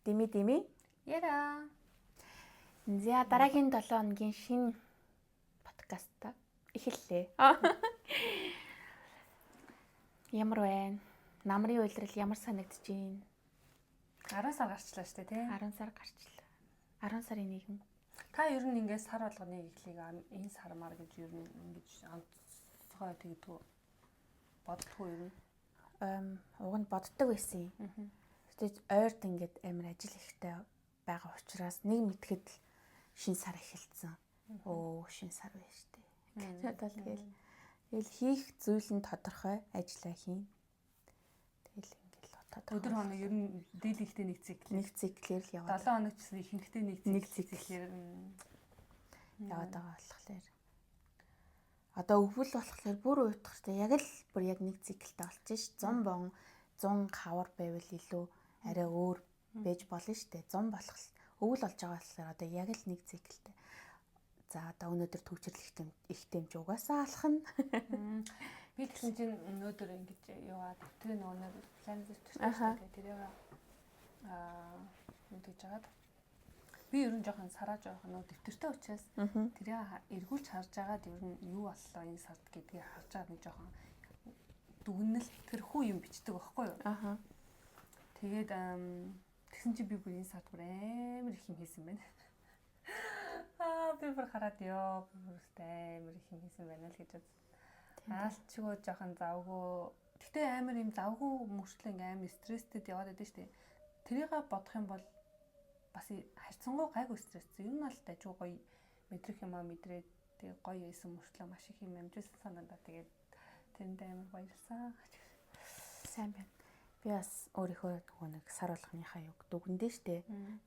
Дими. Яра. За дараагийн 7 хоногийн шинэ подкаст эхэллээ. Ямар байна? Намрын уйлрал ямар санагдаж байна? 10 сар гарчлаа шүү дээ, тий? 10 сар гарчлаа. 10 сарын 1. Та ер нь ингээд сар болгоны эхлийг энэ сар мар гэж ер нь ингэж онцгой тэгдэггүй боддгоо ер нь. Уг нь боддог байсан юм. Тэгэж ойрт ингээд амар ажил ихтэй байгаа учраас нэг мэдхэд л шинэ сар эхэлсэн. Шинэ сар байна шүү дээ. Тэгэл хийх зүйл нь тодорхой, ажиллаа хийн. Тэгэл ингээд л тодорхой. Өдөр хоног ер нь дийлэгтэй нэг циклээр л яваад. 7 хоног гэсэн ихэнхдээ нэг циклээр яваад байгаа болохоор. Одоо өвөл болохоор бүр уйтгартай яг л бүр яг нэг циклтэй болчих ш. 100 бон 100 хавар байвал илүү арай өөр байж болно шүү дээ. 100 болох өвөл болж байгаа болохоор одоо яг л нэг циклтэй. За одоо өнөөдөр төвчрөл ихтэмж угаасаа алхна. Би тэгсэн чинь өнөөдөр ингэж яваад тэр нэг план зөрчилсөн тэрийг мэдээж жагаад би ер нь жоохон сараа жоохон нөө дэвтэртэй учраас тэрийг эргүүлж харж агаад ер нь юу боллоо энэ сард гэдгийг харж байгаа нэг жоохон дүгнэлт тэрхүү юм бичдэг байхгүй юу? Тэгээд тэгсэн чи би бүр энэ сард бүр амар их юм хийсэн байна. Би бүр хараад ёо би бүр амар их юм хийсэн байна л гэж бод. Аалчгүй жоохон завгүй. Гэтэ амар юм завгүй мөрчлөө ингээм амар стресстэд яваад байдаг шүү дээ. Тэрийг бодох юм бол бас харьцангуй гайгүй стресс. Ер нь бол дажгүй гоё мэдрэх юмаа мэдрээд тэгээ гоё ийсэн мөрчлөө маш их юм амжуулсан санаандаа тэгээд тэрэндээ амар баярлсан. Сайн байна. Би бас өөрийнхөө нөгөө нэг сар болгоныхаа юг дүгнэдэ штэ.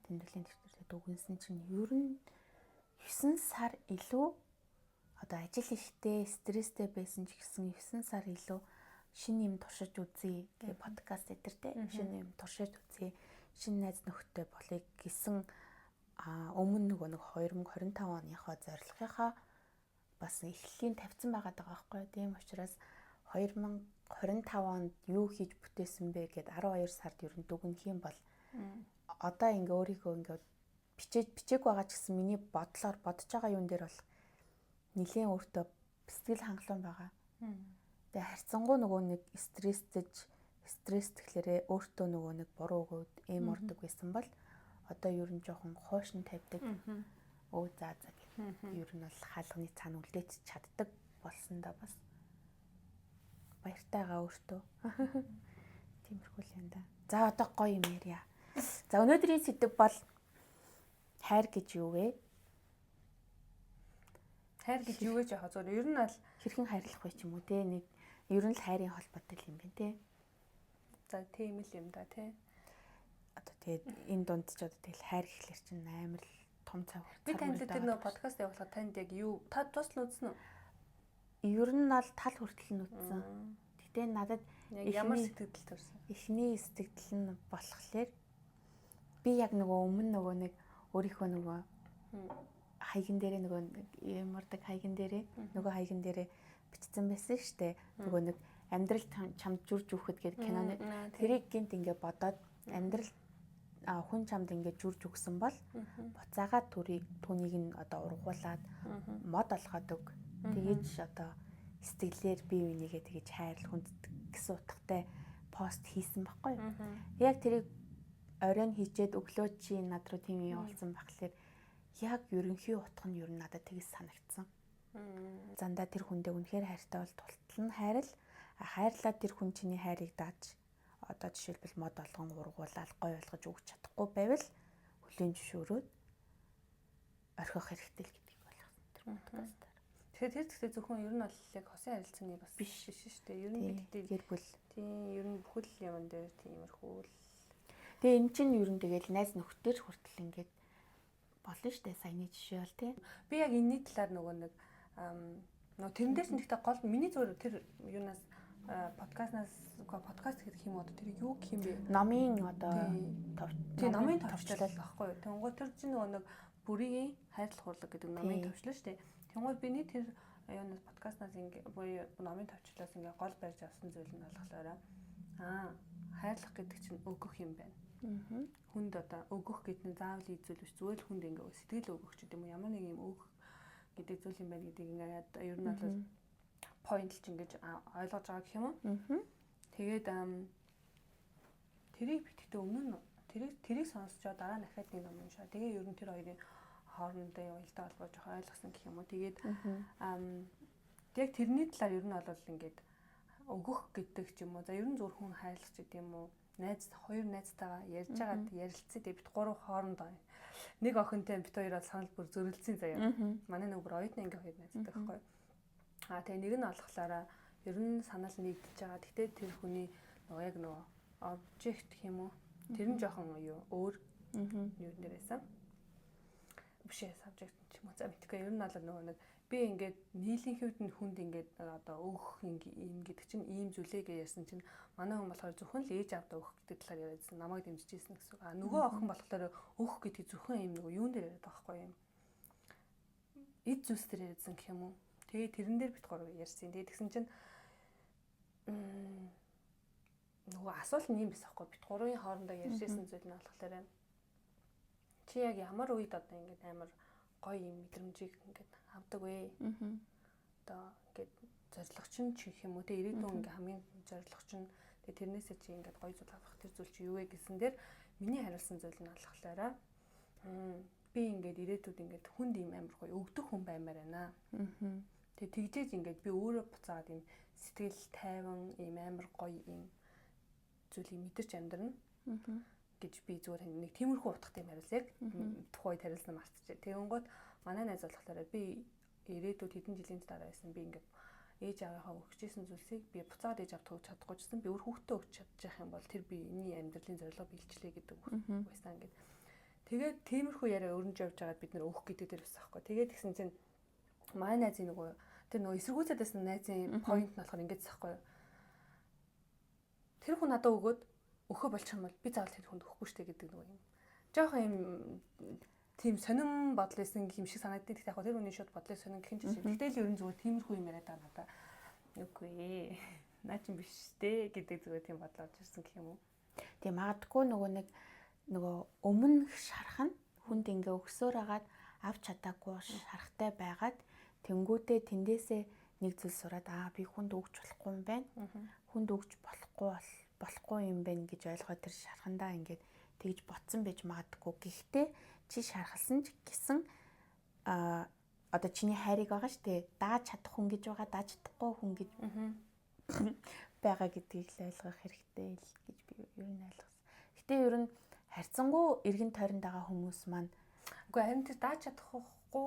Тэмдэглэлийн дэвтэртэй дүгнсэн чинь ер нь 9 сар илүү одоо ажил ихтэй стресстэй байсан ч гэсэн 9 сар илүү шинэ юм туршиж үзье гэх подкаст эдэртэй. Шинэ юм туршиж үзье. Шинэ найз нөхдөд болыг гэсэн өмнө нөгөө нэг 2025 оныхоо зорилгынхаа бас эхлэлийн тавьсан байгаа байхгүй. Тийм учраас 2025 онд юу хийж бүтээсэн бэ гэд 12 сард ер нь дүгнэх юм бол одоо ингээ өөрийгөө ингээ бичээг байгаа ч гэсэн миний бодлоор бодож байгаа юм дээр бол нэлийн өөртөө сэтгэл хангалуун байгаа. Тэгээ харьцангуй нөгөө нэг стресс тэгэхээр өөртөө нөгөө нэг буруу өгөөд эм ордог байсан бол одоо ер нь жоохон хоошин тавьдаг. За гэх ер нь бол хаалганы цаана үлдээч чаддаг болсон да бас. Баяртайгаа өөртөө. Тиймэрхүү л юм да. За одоо гоё юм ярья. За өнөөдрийн сэдэв бол хайр гэж юу вэ? Хайр гэж юу гэж яхаа зөв ер нь бол хэрхэн хайрлах вэ ч юм уу те нэг ер нь л хайрын холбоотой юм байна те. За тийм л юм да тий. Одоо тэгээд энэ дунд ч одоо тэгэл хайр гэхлээр чинь амар л том цаг. Би танд тэр нөө подкаст явуулахад танд яг юу та тусал үзсэн үү? Ер нь бол тал хүртэл нь үзсэн. Гэтэ надад ямар сэтгэл төрсөн? Эхний сэтгэл нь болохоор би яг өмнө нэг өөрийнхөө хаягн дээрээ ямардаг хаягн дээрээ хаягн дээрээ бичсэн байсан штэ. Нэг амьдрал чамд жүрж өгөхөд гэдэг киноны тэрийг гинт ингээ бодоод амьдрал хүн чамд ингээ жүрж өгсөн бол буцаагаад түүнийг нь одоо ургуулад мод олгоод өг. Тэгэж одоо сэтгэлээр бие бинийгээ тэгэж хайрл хүнддэг гэсэн утгатай пост хийсэн байхгүй юу. Яг тэрийг оройн хийчээд өглөө чи над руу тийм юм явуулсан болохоор яг ерөнхий утга нь ер нь надад тэгж санагдсан. Зандаа тэр хүндээ үнэхээр хайртай бол тултал нь хайрал хайрлаад тэр хүн чиний хайрыг дааж одоо жишээлбэл мод олгон ургуулаад гой болгож өгч чадахгүй байвал хүлийн зөвшөөрөөд орхих хэрэгтэй л гэдгийг ойлгосон тэр подкастаар. Тэгэхээр зөвхөн ер нь бол яг хосын харилцааны бас биш шүү дээ. Ер нь гэр бүл. Тийм ер нь бүхэл юм дээр тиймэрхүү л. Тэгээ эн чинь ер нь тэгэл найз нөхдөр хүртэл ингээд болно шүү дээ. Саяны жишээ бол тий. Би яг энэний талаар нэг тэрэн дээрс нь гэхдээ гол миний зөв тэр юунаас подкаст гэдэг юм одоо тэр юу гэх юм бэ? Номын одоо тийм номын товчлол байхгүй юу? Тэнгуү тэр чинь нэг бүрийн хайрлах урлаг гэдэг номын товчлол шүү дээ. Тэнгуү биний тэр юунаас подкастнаас ингээ буюу номын товчлолоос ингээ гол барьж авсан зүйл нь болохоор хайрлах гэдэг чинь өгөх юм байна. Хүнд одоо өгөх гэдэг нь заавал зүйл биш. Зүгээр л хүнд ингээ сэтгэл өгөх ч гэдэм үү ямар нэг юм өгөх гэдэг зүйл юм байна гэдгийг ингээд ер нь бол point ч ингэж ойлгож байгаа гэх юм уу. Тэгээд тэрийг битгэхдээ өмнө нь тэрийг сонсчоо дараа нь дахиад нэг ном уншаа. Тэгээ ер нь тэр хоёрын хоорондоо уялдаа холбоо жоохон ойлгосон гэх юм уу. Тэгээд яг тэрний талаар ер нь бол ингээд өгөх гэдэг ч юм уу. За ер нь зөвхөн хүн хайрлах ч гэдэм үү. Хоёр найзтайгаа ярьж байгаад ярилцээ бид гурав хоорондоо нэг охинтой бид хоёр бол санал бүр зөрөлдсөн заяа. Манай нэг бүр оюутны ингээ хоёр найзтай байхгүй. Тэгээ нэг нь олохлаараа ер нь санал нэгдэж байгаа. Гэтэ тэр хүний нөгөө яг нөгөө object гэх юм уу? Тэр нь жоохон юу өөр юу нэрээсэн. Биш ээ subject ч юм уу. За мэдгүй ер нь бол нөгөө нэг би ингээд нийлийн хэвд нь хүнд ингээд одоо өгөх юм гэдэг чинь ийм зүйлээ гэж ярьсан чинь манай хүн болохоор зөвхөн л ээж авдаа өгөх гэдэг талаар яриадсан. Намайг дэмжижсэн гэсэн. Нөгөө охин болохоор өгөх гэдэг зөвхөн ийм нөгөө юун дээр яриад байгаа байхгүй юм. Эд зүйлс дээр яриадсан гэх юм уу? Тэгээ тэрэн дээр бит гурав ярьсан. Тэгээ тэгсэн чинь нөгөө асуулт нь юм биш аахгүй. Бит гурвын хоорондоо ярьжсэн зүйл нь болохоор чи яг ямар үед одоо ингээд амар гоё юм мэдрэмжийг ингээд авдаг вэ? Одоо ингээд зорилго чинь ч гэх юм уу те ирээдүйн ингээд хамгийн зорилго чинь тэгээ тэрнээсээ чи ингээд гоё зүйл авах тэр зүйл чи юу вэ гэсэн дээр миний хариулсан зүйл нь болохоор би ингээд ирээдүйд ингээд хүнд юм амар гоё өгдөх хүн баймаар байна. Тэгээ тэгжээж ингээд би өөрөө буцаад юм сэтгэл тайван юм амар гоё юм зүйлийг мэдэрч амьдрна гэж би зүгээр нэг тиймэрхүү утгатай юм хариулсан яг тухай хариулсан мартчихэ. Тэгэнгүүт манай найз болохоор би ирээдүйд хэдэн жилийн дараа байсан би ингээд ээж аваахаа өгчээсэн зүйлсийг би буцаад ээж авт өгч чадахгүй ч гэсэн би өөр хүүхдээ өгч чадчих юм бол тэр биений амьдралын зорилго биелчлээ гэдэг байсан ингээд. Тэгээд тиймэрхүү яриа өрнөж явж байгаад бид нэр өөх гэдэг дээр бас аахгүй. Тэгээд тэгсэн чинь манай найзын нөгөө тэр нөгөө эсэргүүцээд байсан найзын point нь болохоор ингээд захгүй. Тэр хүн надад өгөөд өхөө болчих юм бол би заавал тэр хүнд өгөхгүй штэ гэдэг нөгөө юм. Жохон юм тийм сонирн бодол исэн юм шиг санагддаг. Гэхдээ яг тэр хүний шууд бодлыг сонирн гэх юм чинь. Гэтэл л ерөн зүгээр тиймэрхүү юм яриад байгаа надаа. Үгүй ээ. Наа чи биш штэ гэдэг зүгээр тийм бодлоо орж ирсэн гэх юм уу. Тэгээ магадгүй нөгөө өмнөх шарах нь хүнд ингээ өгсөөр хагаад авч чадаагүй шарахтай байгаад тэнгүүтээ тэндээсээ нэг зүйл сураад би хүнд өгч болохгүй юм байна. Хүнд өгч болохгүй юм байна гэж ойлгоод тэр шархандаа ингээд тэгж ботсон байж магадгүй. Гэхдээ чи шархалсан ч гэсэн одоо чиний хайрыг байгаа штэ дааж чадах хүн гэж байгаа, дааж чадахгүй хүн гэж байгаа гэдгийг л ойлгох хэрэгтэй л гэж би ер нь ойлгосон. Гэтэ ер нь харьцангуй эргэн тойронд байгаа хүмүүс маань үгүй харин тэр дааж чадахгүй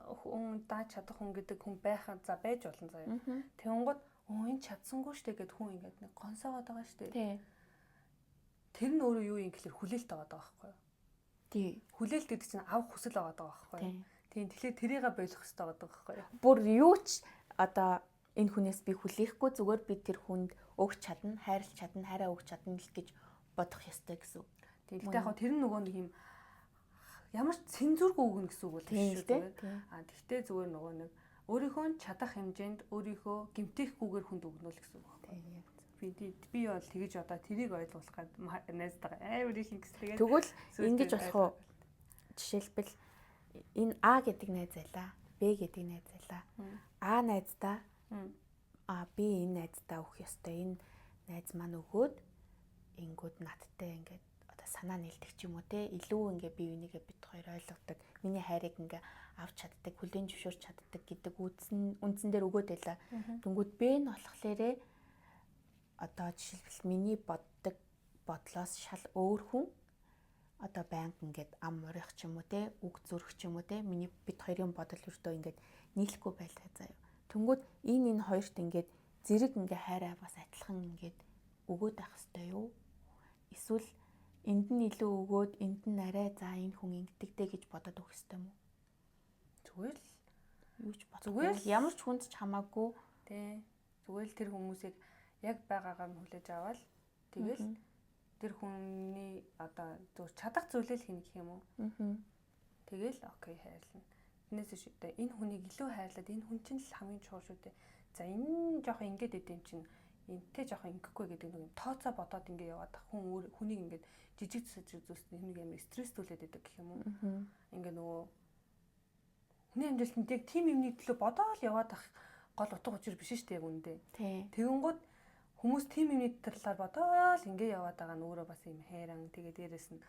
хүн дааж чадах хүн гэдэг хүн байхад за байж болно заяа. Тэнгууд энэ чадсангүй штэ гэд хүн ингээд нэг гонсоогоод байгаа штэ. Тий. Тэр нь өөрөө юу юм гэхэлэр хүлээлт байгаа байхгүй юу? Тий. Хүлээлт гэдэг чинь авах хүсэл байгаа байхгүй юу? Тийм. Тэгэхээр тэрийг болох хэрэгтэй байгаа байхгүй юу? Бүр юу ч одоо энэ хүнээс би хүлээхгүй зүгээр би тэр хүнд өгч чадна, хайрлах чадна, хайраа өгч чадна л гэж бодох ёстой гэсэн үг. Тийм. Гэтэ яг тэр нөгөө нэг юм ямар ч цензургүй өгнө гэсэн үг бол биш шүү дээ. Тэгтээ зүгээр нөгөө нэг өөрийнхөө чадах хэмжээнд өөрийнхөө гэмтээхгүйгээр хүнд өгнө л гэсэн үг байна. Би бол тэгэж одоо тэрийг ойлгуулах гээд найзтайгаа амар их ингэстэйгээ. Тэгвэл ингэж болох уу? Жишээлбэл энэ А гэдэг найз байлаа, Б гэдэг найз байлаа. А найздаа би энэ найздаа өгөх ёстой. Энэ найз маань өгөөд ингүүд надтай ингээд санаа нэлдэг ч юм уу те илүү ингээ бие бинийгээ бит хоёр ойлгодог. Миний хайрыг ингээ авч чаддаг, хүлээн зөвшөөрч чаддаг гэдэг үндсэн дээр өгөөд байла. Тэнгүүд Б нь болохлээрээ одоо жишээлбэл миний боддог бодлоос шал өөр хүн одоо байнга ингээд ам морих ч юм уу те үг зүрх ч юм уу те миний бит хоёрын бодол өртөө ингээд нийлэхгүй байлаа заяа. Тэнгүүд энэ хоёрт ингээд зэрэг ингээ хайраа бас адилхан ингээд өгөөд байх хэвээр юу? Эсвэл энд нь илүү өгөөд энд нь арай за энэ хүн ингэдэгтэй гэж бодоод өгөх ёстой юм уу? Зүгээр л юу ч бодохгүй. Ямар ч хүнд ч хамаагүй тий. Зүгээр л тэр хүмүүсийг яг байгаагаар нь хүлээж аваад тэгэл тэр хүний одоо зөв чадах зүйлээ л хийнэ гэх юм уу? Тэгэл окей хайрлна. Тэрнээс шүү дээ энэ хүнийг илүү хайрлаад энэ хүн чинь л хамгийн чухал шүү дээ. За энэ жоохон ингэж идэв юм чинь энтэй жоохон ингэхгүй гэдэг нэг юм тооцоо бодоод ингэ яваад хүн хүнийг ингээд жижиг зүйлс нэг юм стресстүүлээд байдаг гэх юм уу. Ингээ нөгөө хүний амьдралд яг тийм юмны төлөө бодоол яваад ах гол утга учир биш шүү дээ яг үндэ. Тэгэнгүүт хүмүүс тийм юмны талаар бодоол ингээ яваад байгаа нь өөрөө бас юм хайран тэгээ дээрэс нь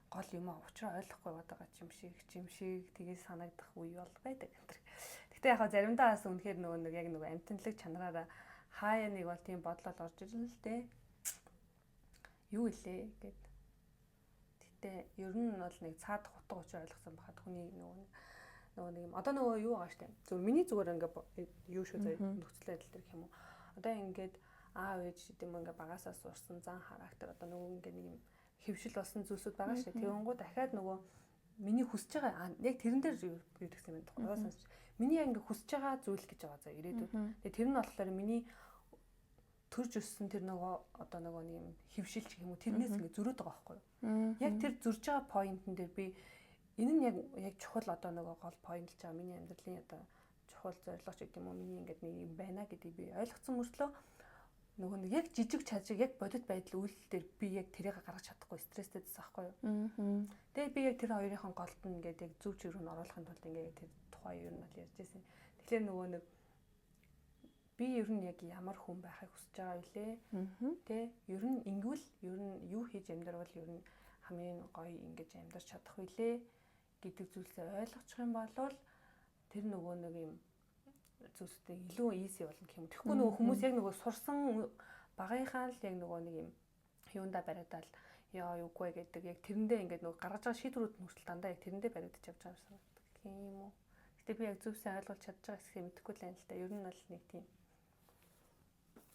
гол юм учраа ойлгохгүй яваад байгаа юм шиг тэгээ санагдах үе бол байдаг. Гэтэ яг заримдаа бас үнэхээр нөгөө нэг яг нөгөө амтналаг чанараараа хаяа нэг бол тийм бодлол орж ирнэ л дээ. Юу илээ гэд. Гэтэ ер нь бол нэг цаадах утга учир ойлгосон бахад хүний нөгөө нэг юм одоо нөгөө юу байгаа штэ. Зөв миний зүгээр ингээ юу шүү зэ нөхцөл байдал төр гэх юм уу. Одоо ингээд аав ээж гэдэг юм ингээ багасаа сурсан зан характер одоо нөгөө ингээ нэг юм хэвшил болсон зүйлсүүд байгаа штэ. Тэгэнгүүт дахиад нөгөө миний хүсэж байгаа яг тэрэн дээр юу гэсэн юм бэ? Угаасаа сонсч. Миний ингээ хүсэж байгаа зүйл гэж байгаа за ирээдүйд. Тэгээ тэр нь болохоор миний төрж өссөн тэр нөгөө одоо нөгөө нэг юм хэвшилч гэх юм уу тэрнээс ингээ зөрөөд байгаа байхгүй юу? Яг тэр зөрж байгаа поинтн дээр би энэ нь яг чухал одоо нөгөө гол поинт л байгаа миний амьдралын одоо чухал зорилго ч гэдэг юм уу миний ингээд нэг юм байна гэдгийг би ойлгоцсон мөртлөө нөгөө нэг яг жижиг чажиг яг бодит байдал үйлдэл дээр би яг тэрийг гаргаж чадахгүй стресстэй байсан байхгүй юу. Тэгээ би яг тэр хоёрын голд нь ингээд яг зөв чигээр нь оруулахын тулд ингээд тэр тухай юу нь бол ярьж байсан. Тэгэхээр нөгөө нэг би ер нь яг ямар хүн байхыг хүсэж байгаа вэ? Тэ ер нь ингүүл ер нь юу хийж амьдрал ер нь хамгийн гоё ингэж амьдарч чадах вэ гэдэг зүйлсээ ойлгочих юм бол тэр нөгөө нэг юм зүйлстэй илүү easy болно гэх юм. Тэгэхгүй нөгөө хүмүүс яг нөгөө сурсан багынхаа л яг нөгөө нэг юм юундаа бариадаад яа юугүй гэдэг яг тэрэндээ ингээд нөгөө гаргаж байгаа шийдвэрүүд нь хүртэл дандаа яг тэрэндээ бариадаж явж байгаа юм шиг юм уу. Гэтэ би яг зөвсөн ойлгуулж чадж байгаа гэсэн мэдэхгүй л байна л да. Ер нь бол нэг тийм.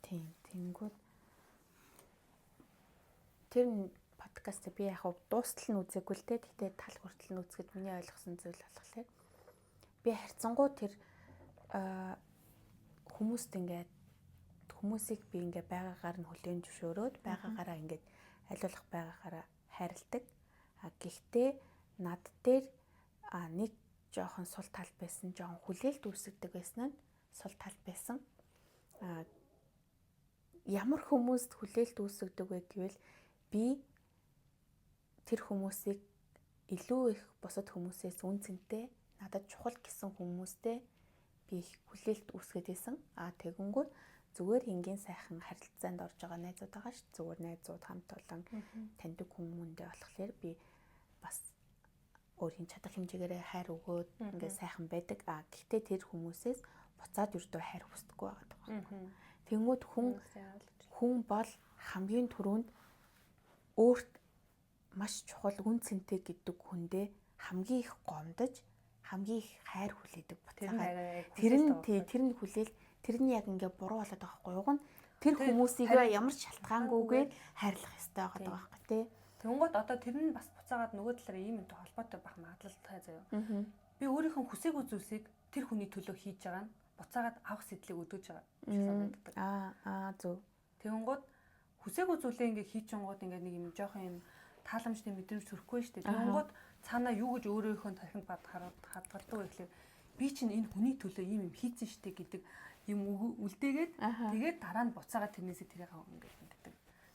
Тэнгүүд тэр подкаст би яг дуустал нь үзээгүй л те. Гэтэ тал хүртэл нь үзэхэд миний ойлгосон зүйл болохоор би харьцангуй тэр хүмүүсийг би ингээ байгаагаар нь хүлээн зөвшөөрөөд байгаагаараа ингээд аливаалах байгаагаараа хайрладаг. Гэхдээ над дээр нэг жоохон сул тал байсан, жоохон хүлээлт үүсгдэг байсан нь сул тал байсан. Ямар хүмүүст хүлээлт үүсгдэг вэ гэвэл би тэр хүмүүсийг илүү их бусад хүмүүсээс үн цэнтэй надад чухал гэсэн хүмүүстэй би их хүлээлт үүсгэж байсан. Тэгэнгүүт зүгээр энгийн сайхан харилцаанд орж байгаа найзууд байгаа ш. Зүгээр найзууд хамт олон таньдаг хүмүүндээ болохоор би бас өөрийн чадах хэмжээгээр хайр өгөөд ингээд сайхан байдаг. Гэхдээ тэр хүмүүсээс буцаад өрдөө хайр хүсдэггүй байгаа байхгүй. Тэнгүүд хүн бол хамгийн түрүүнд өөрт маш чухал үн цэнтэй гэдэг хүндээ хамгийн их гомдож хамгийн их хайр хүлээдэг буцаагаад тэр нь хүлээл тэр нь яг ингээ буруу болоод байгаа байхгүй юу? Тэр хүмүүсийг ямар ч шалтгаангүйгээр хайрлах ёстой байгаа байхгүй тий. Тэнгууд одоо тэр нь бас буцаагаад нөгөө талаараа ийм юмтай холбоотой байх магадлалтай заяа. Би өөрийнхөө хүсээгүй зүйлсийг тэр хүний төлөө хийж байгаа нь буцаагаад авах сэтлийг өдөөж байгаа шиг санагддаг. Зөв. Тэнгууд хүсээгүй зүйлээ ингээ хийж чонгоод ингээ нэг юм жоохон юм тааламжтай мэдрэмж төрөхгүй шүү дээ. Тэнгууд цаанаа юу гэж өөрийнхөө тархинд хадгалдаг вэ гэхлээр би чинь энэ хүний төлөө ийм юм хийцэн штэ гэдэг юм үлдээгээд тэгээд дараа нь буцаагаад тэрнээсээ тэрийг ингээд мэддэг.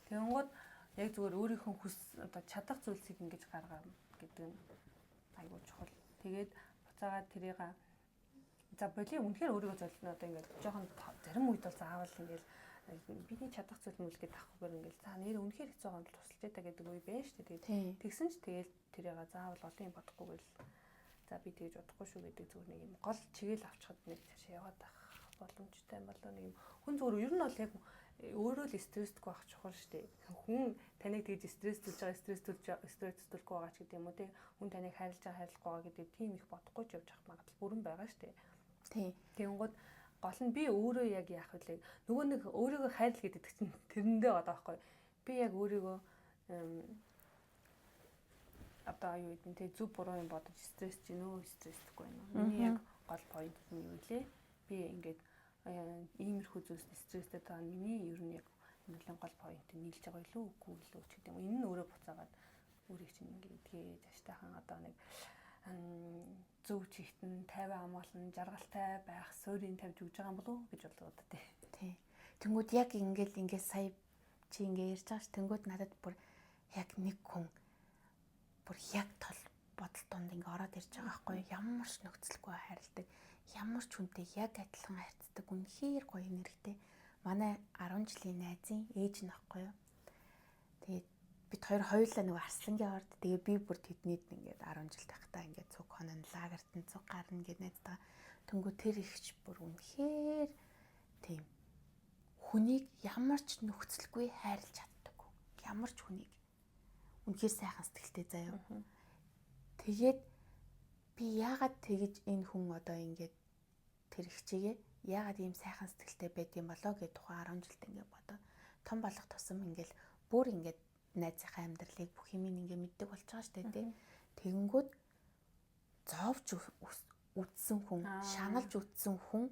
Тэнгууд яг зүгээр өөрийнхөө хүс одоо чадах зүйлсийг ингэж гаргаа гэдэг нь айгүй чухал. Тэгээд буцаагаад тэрийг за боли үнэхээр өөрийгөө золино одоо ингээд жоохон зарим үед бол заавал ингээд бидний чадах зүйл нь үлгээд авахгүйгээр ингээл за нэр үнэхээр хэцүү байгаа юм тусалж байгаа гэдэг үе байна шүү дээ. Тэгээд тэгсэн ч тэгэл тэрийг заавал олон юм бодохгүйгээр л за би тэгж бодохгүй шүү гэдэг зүгээр нэг юм гол чигээл авчихад нэг цаашаа яваад авах боломжтой болоо нэг юм хүн зүгээр ер нь бол яг өөрөө л стресстгүй байх чухал шүү дээ. Хүн таныг тэгж стресстүүлж байгаа стресстүүлэхгүй байгаа ч гэдэг юм уу тий. Хүн таныг хайрлаж байгаа хайрлахгүй байгаа гэдэг тийм их бодохгүй ч явж авах магадлал бүрэн байгаа шүү дээ. Тий. Тэгэнгүүт гол нь би өөрөө яг яах вэ? Нөгөө нэг өөрийгөө хайрл гэдэг чинь тэрэндээ байгаа байхгүй. Би яг өөрийгөө одоо юу гэдэг нь зөв буруу юм бодож стресс чинь нөө стресстгүй байна. Миний яг гол point нь юу вэ? Би ингээд иймэрхүү зүйлс стресстэй байгаа миний ер нь яг амьдралын гол point нь нийлж байгаа илүү үгүй илүү ч гэдэг юм. Энэ нь өөрөө буцаагаад өөрийг чинь ингээд тэгээ цаашдаахан одоо нэг зөв чигтэн 50 амгалан жаргалтай байх суурийг тавьж өгж байгаа юм болов уу гэж бодлоо тий. Тэнгүүд яг ингээд сая чи ингээд ярьж байгаа ш. Тэнгүүд надад бүр яг нэг хүн бүр яг тол бодол донд ингээд ороод ирж байгаа байхгүй. Ямар ч нөхцөлгүй хайрладаг. Ямар ч хүнтэй яг адилхан харьцдаг. Үнэхээр гоё нэрхтэй. Манай 10 жилийн найзын ээж нь байхгүй юу. Тэгээд бид хоёулаа нөгөө арслангийн орд. Тэгээ би бүр тэднийд ингээд 10 жил тахтаа ингээд цуг хонон лагерт нь цуг гарна гэд найзтайгаа. Тэнгүү тэр ихч бүр үнэхээр тийм хүнийг ямар ч нөхцөлгүй хайрлаж чаддаг. Ямар ч хүнийг үнэхээр сайхан сэтгэлтэй заяа. Тэгээд би яагаад тэгэж энэ хүн одоо ингээд тэр ихчигээ яагаад ийм сайхан сэтгэлтэй байдсан болоо гэж тухайн 10 жилд ингээд бодоод том болох тусам ингээд бүр ингээд найзынхаа амьдралыг бүх юм ингээд мэддэг болж байгаа шүү дээ. Тэгэнгүүт зовж үтсэн хүн, шаналж үтсэн хүн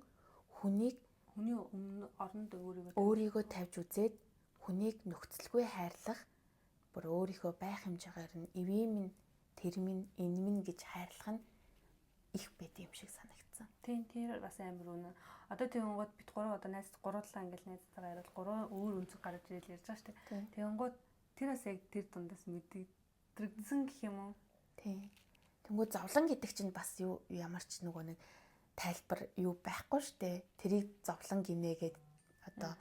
хүний өмнө оронд өөрийгөө тавьж үзээд хүнийг нөхцөлгүй хайрлах бүр өөрийнхөө байх хэмжээгээр нь эвээ минь тэр минь энэ минь гэж хайрлах нь их байд юм шиг санагдсан. Тийм тэр бас амар үнэ. Одоо тэгэнгүүт бид гурав одоо гуруулаа ингээл найзтайгаа яриад гурван өөр өнцөг гаргаж ирэл ярьж байгаа шүү дээ. Тэгэнгүүт тэр бас яг тэр дундаас мэдэрдсэн гэх юм уу? Тийм. Тэнгүү зовлон гэдэг чинь бас юу ямар ч нөгөө нэг тайлбар юу байхгүй шүү дээ. Тэрийг зовлон гинэгээд одоо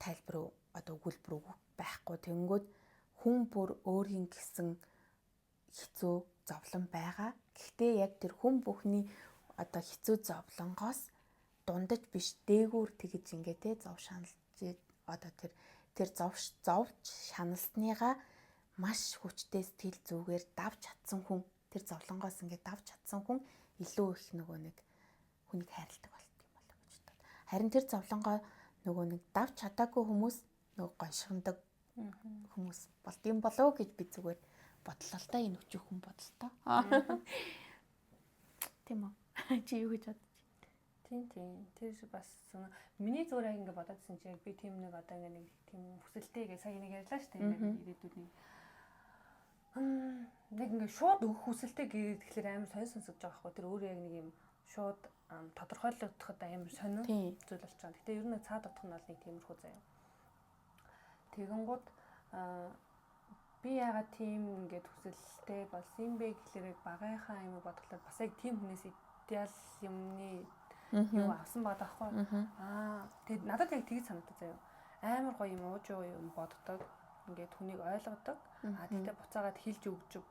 тайлбар одоо өгүүлбэр байхгүй. Тэнгүүд хүн бүр өөрийн гэсэн хэцүү зовлон байгаа. Гэхдээ яг тэр хүн бүхний одоо хэцүү зовлонгоос дундаж биш дээгүүр тэгэж ингээ те зов шаналж одоо тэр зовж шаналсныгаа маш хүчтэй сэтгэл зүгээр давж чадсан хүн тэр зовлонгоос ингээ давж чадсан хүн илүү их нөгөө нэг хүнийг хайрладаг болт юм болоо гэж бодод. Харин тэр зовлонгоо нөгөө нэг давж чадаагүй хүмүүс нөгөө гоншигнадаг хүмүүс болт юм болоо гэж би зүгээр бодлоо л да энэ өчүүхэн бодолтой. Тийм үү? Чи юу гэж бодож байна? Тийм. Тэр бас миний зүгээр яг ингэ бодоодсэн чи яг би тийм нэг одоо ингэ нэг тийм хүсэлтэй гэж сая нэг ярьлаа шүү дээ. Ингээд ирээдүйд нэг ингэ шууд өгөх хүсэлтэй гэдэг тэгэхээр амар сонсож байгаа байхгүй. Тэр өөрөө яг нэг юм шууд тодорхойлогдоход амар сонир зүйл болж байгаа. Гэтэ ер нь цаад утга нь бол нэг тиймэрхүү заяа. Тэгэнгუთ би ягаад тийм ингээд хүсэлтэй болсон бэ гэхлээр багийнхаа юм бодглоод бас яг тийм хүнээс идеал юмны юу авсан байгаа байхгүй. Тэгээд надад яг тэгж санагдав заяа. Амар гоё юм ууж юм боддог. Ингээд хүнийг ойлгодог. Тэгтээ буцаагаад хэлж өгдөг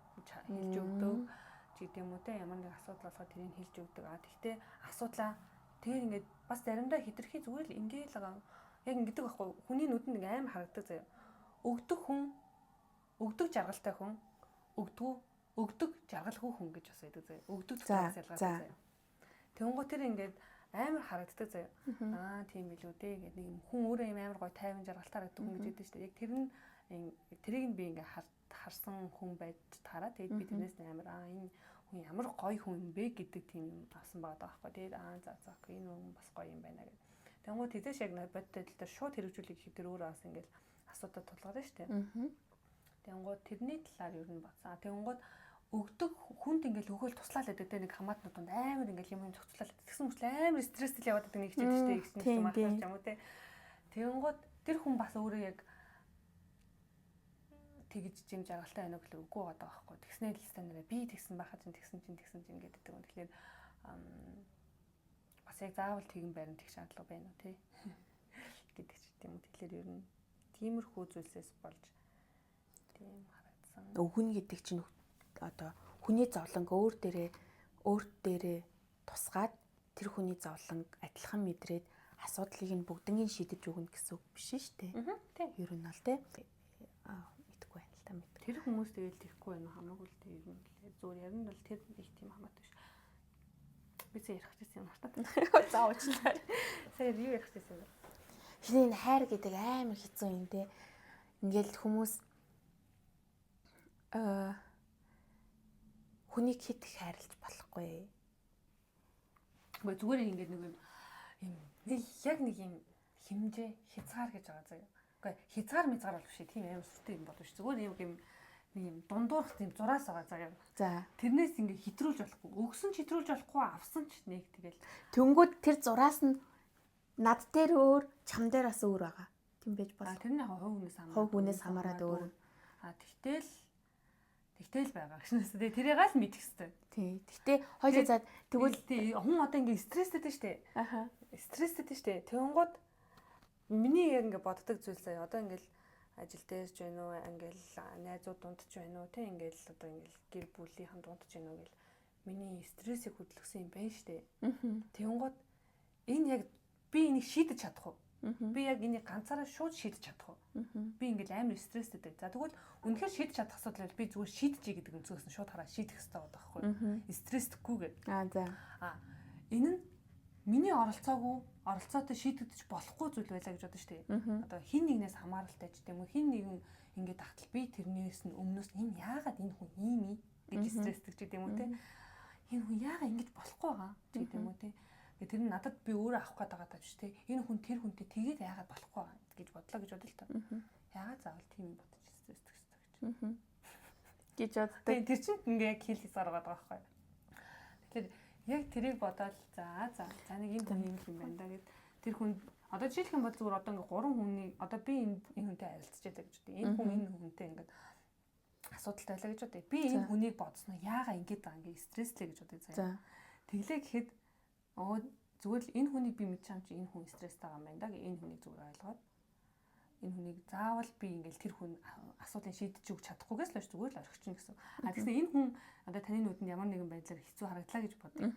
ч гэдэг юм уу те ямар нэг асуудал болоход тэрийг хэлж өгдөг. Тэгтээ асуудлаа тэр ингээд бас заримдаа хитрхи зүгээр л ингээл байгаа. Яг ингэдэг байхгүй. Хүний нүдэнд амар харагдаг заяа. Өгдөг хүн, өгдөг жаргалтай хүн, өгдөг жаргалгүй хүн гэж бас байдаг заяа. Өгдөг зүйлээс ялгаатай заяа. Тэнгуү тэр ингээд амар харагддаг заяа. Тийм билүү дээ гэдэг нэг юм хүн өөрөө юм амар гоё тайван жаргалтай харагддаг хүн гэж байдаг шүү дээ. Яг тэрийг нь би ингээ харсан хүн байж тараа. Тэгээд би тэрнээс амар энэ хүн ямар гоё хүн юм бэ гэдэг тийм юм авсан байгаа байхгүй. Тэгээд за энэ хүн бас гоё юм байна гэдэг. Тэнгуү тэзэш яг бодтой дээр шууд хэрэгжүүлэх гэхэд тэр өөрөө бас ингээл асуудал тулгарна шүү дээ. Тэнгуү тэрний талаар ер нь бацаа. Тэнгуү өгдөг хүнд ингээл өгөөл туслаад байдаг те нэг хамаатнуудад амар ингээл юм зохицуулаад тэгсэн мөрчлөө амар стресстэй яваад байдаг нэг хичээд штэ их юм ахлах юм уу те. Тэнгуү тэр хүн бас өөрөө яг тэгж жим жаргалтай байна гэхэл үгүй байгаа байхгүй. Тэгснээр л стандараа би тэгсэн байхад тэгсэн чинь гэдэг юм. Тэгэхээр бас яг заавал тэгэн байран тэгш шаардлага байна уу те гэдэг ч юм уу. Тэгэхээр ер нь тиймэрхүү зүйлсээс болж тийм харагдсан. Өвгөн гэдэг чинь одоо хүний зовлонг өөр дээрээ тусгаад тэр хүний зовлонг адилхан мэдрээд асуудлыг нь бүгднийг шийдэж өгнө гэсэн үг биш шүү дээ. Тийм. Ер нь бол те мэдгүй байна л та мэд. Тэр хүмүүс тэгэл тэхгүй байна хамаагүй л тэр юм лээ. Зүгээр ярина бол тэр их тийм хамаатай биш. Би зэ ярих гэсэн юм хатаа. Заавчлаа. Сая юу ярих гэсэн юм бэ? Энэ хайр гэдэг амар хэцүү юм те. Ингээл хүмүүс хүнийг хит их хайрлаж болохгүй. Гэхдээ зүгээр ингээд нэг юм яг нэг юм хэмжээ хязгаар гэж байгаа заяа. Гэхдээ хязгаар мязгаар бол биш тийм амар сүртэй юм болов ш. Зүгээр нэг юм дундуурх тийм зураас байгаа заяа. За. Тэрнээс ингээд хитрүүлж болохгүй. Өгсөн ч хитрүүлж болохгүй, авсан ч нэг тэгэл. Тэнгүүд тэр зураас нь Над дээр өөр, чам дээр бас өөр байгаа. Тийм байж А болох. тэр нь яг Хувь хүнээс хамаарат өөр. А тэгтэл байгаа гэсэн. Тэрийг л мэдэх хэрэгтэй. Тий. Гэтэ хоёул за тэгвэл хүн одоо ингээ стресстэй штэ. аха. Стресстэй штэ. Тэнгууд миний яг ингээ боддог зүйл заяа. Одоо ингээл ажил дээр ч байна уу, ингээл найзууд дунд ч байна уу, тэ ингээл одоо ингээл гэр бүлийнхэн дунд ч байна уу гэл миний стрессийг хөдөлгсөн юм байна штэ. Тэнгууд энэ яг би энийг шийдэж чадах уу? Би яг энийг ганцаараа шууд шийдэж чадах уу? Би ингээл амар стресстэй дээ. За тэгвэл үнэхээр шийдэж чадах асуудал бол би зүгээр шийдчихье гэдэг өнцгөөс нь шууд хараа шийдэх хэрэгтэй байдаг байхгүй. Стресстгүйгээр. За. Энэ нь миний оролцоотой шийдэгдэж болохгүй зүйл байлаа гэж бодсон шүү дээ. Одоо хин нэгнээс хамааралтай ч гэдэм үү, хин нэгэн ингээд тагтал би тэрнээс нь өмнөөс энэ яагаад энэ хүн ийм юм гэж стресстэй ч гэдэм үү те. Энэ хүн яагаад ингэж болохгүй байгаа ч гэдэм үү те. Тэр нь надад би өөрөө авах гээд байгаа даа ч те. Энэ хүн тэр хүнтэй тэгээд яагаад болохгүй байгаа гэж бодлоо гэж бодлоо л та. Яагаад заавал тийм юм бодож стресстэй гэж. Гэж боддог. Тэр чинь ингээ яг хэл хийсаар байгаа байхгүй. Тэгэхээр яг тэрийг бодоод за нэг энэ хүн юм байна да гэд тэр хүн одоо жишээлх юм бол зүгээр одоо ингээ 3 хүний одоо би энэ хүнтэй харилцаж байгаа гэж үү. Энэ хүн энэ хүнтэй ингээ асуудалтай байлаа гэж үү. Би энэ хүнийг бодсноо яагаад ингэж байгаа ингээ стресслээ гэж бодъё заяа. Тэглээ гэхэд зүгээр л энэ хүнийг би мэдчихэм чи энэ хүн стресстэй байгаа юм байна да гэ энэ хүнийг зүгээр ойлгоод энэ хүнийг заавал би ингээл тэр хүн асуудлыг шийдэж өгч чадахгүйгээс л зүгээр л орхичихно гэсэн. Тэгсэн энэ хүн одоо таны нүдэнд ямар нэгэн байдлаар хэцүү харагдлаа гэж бодъё.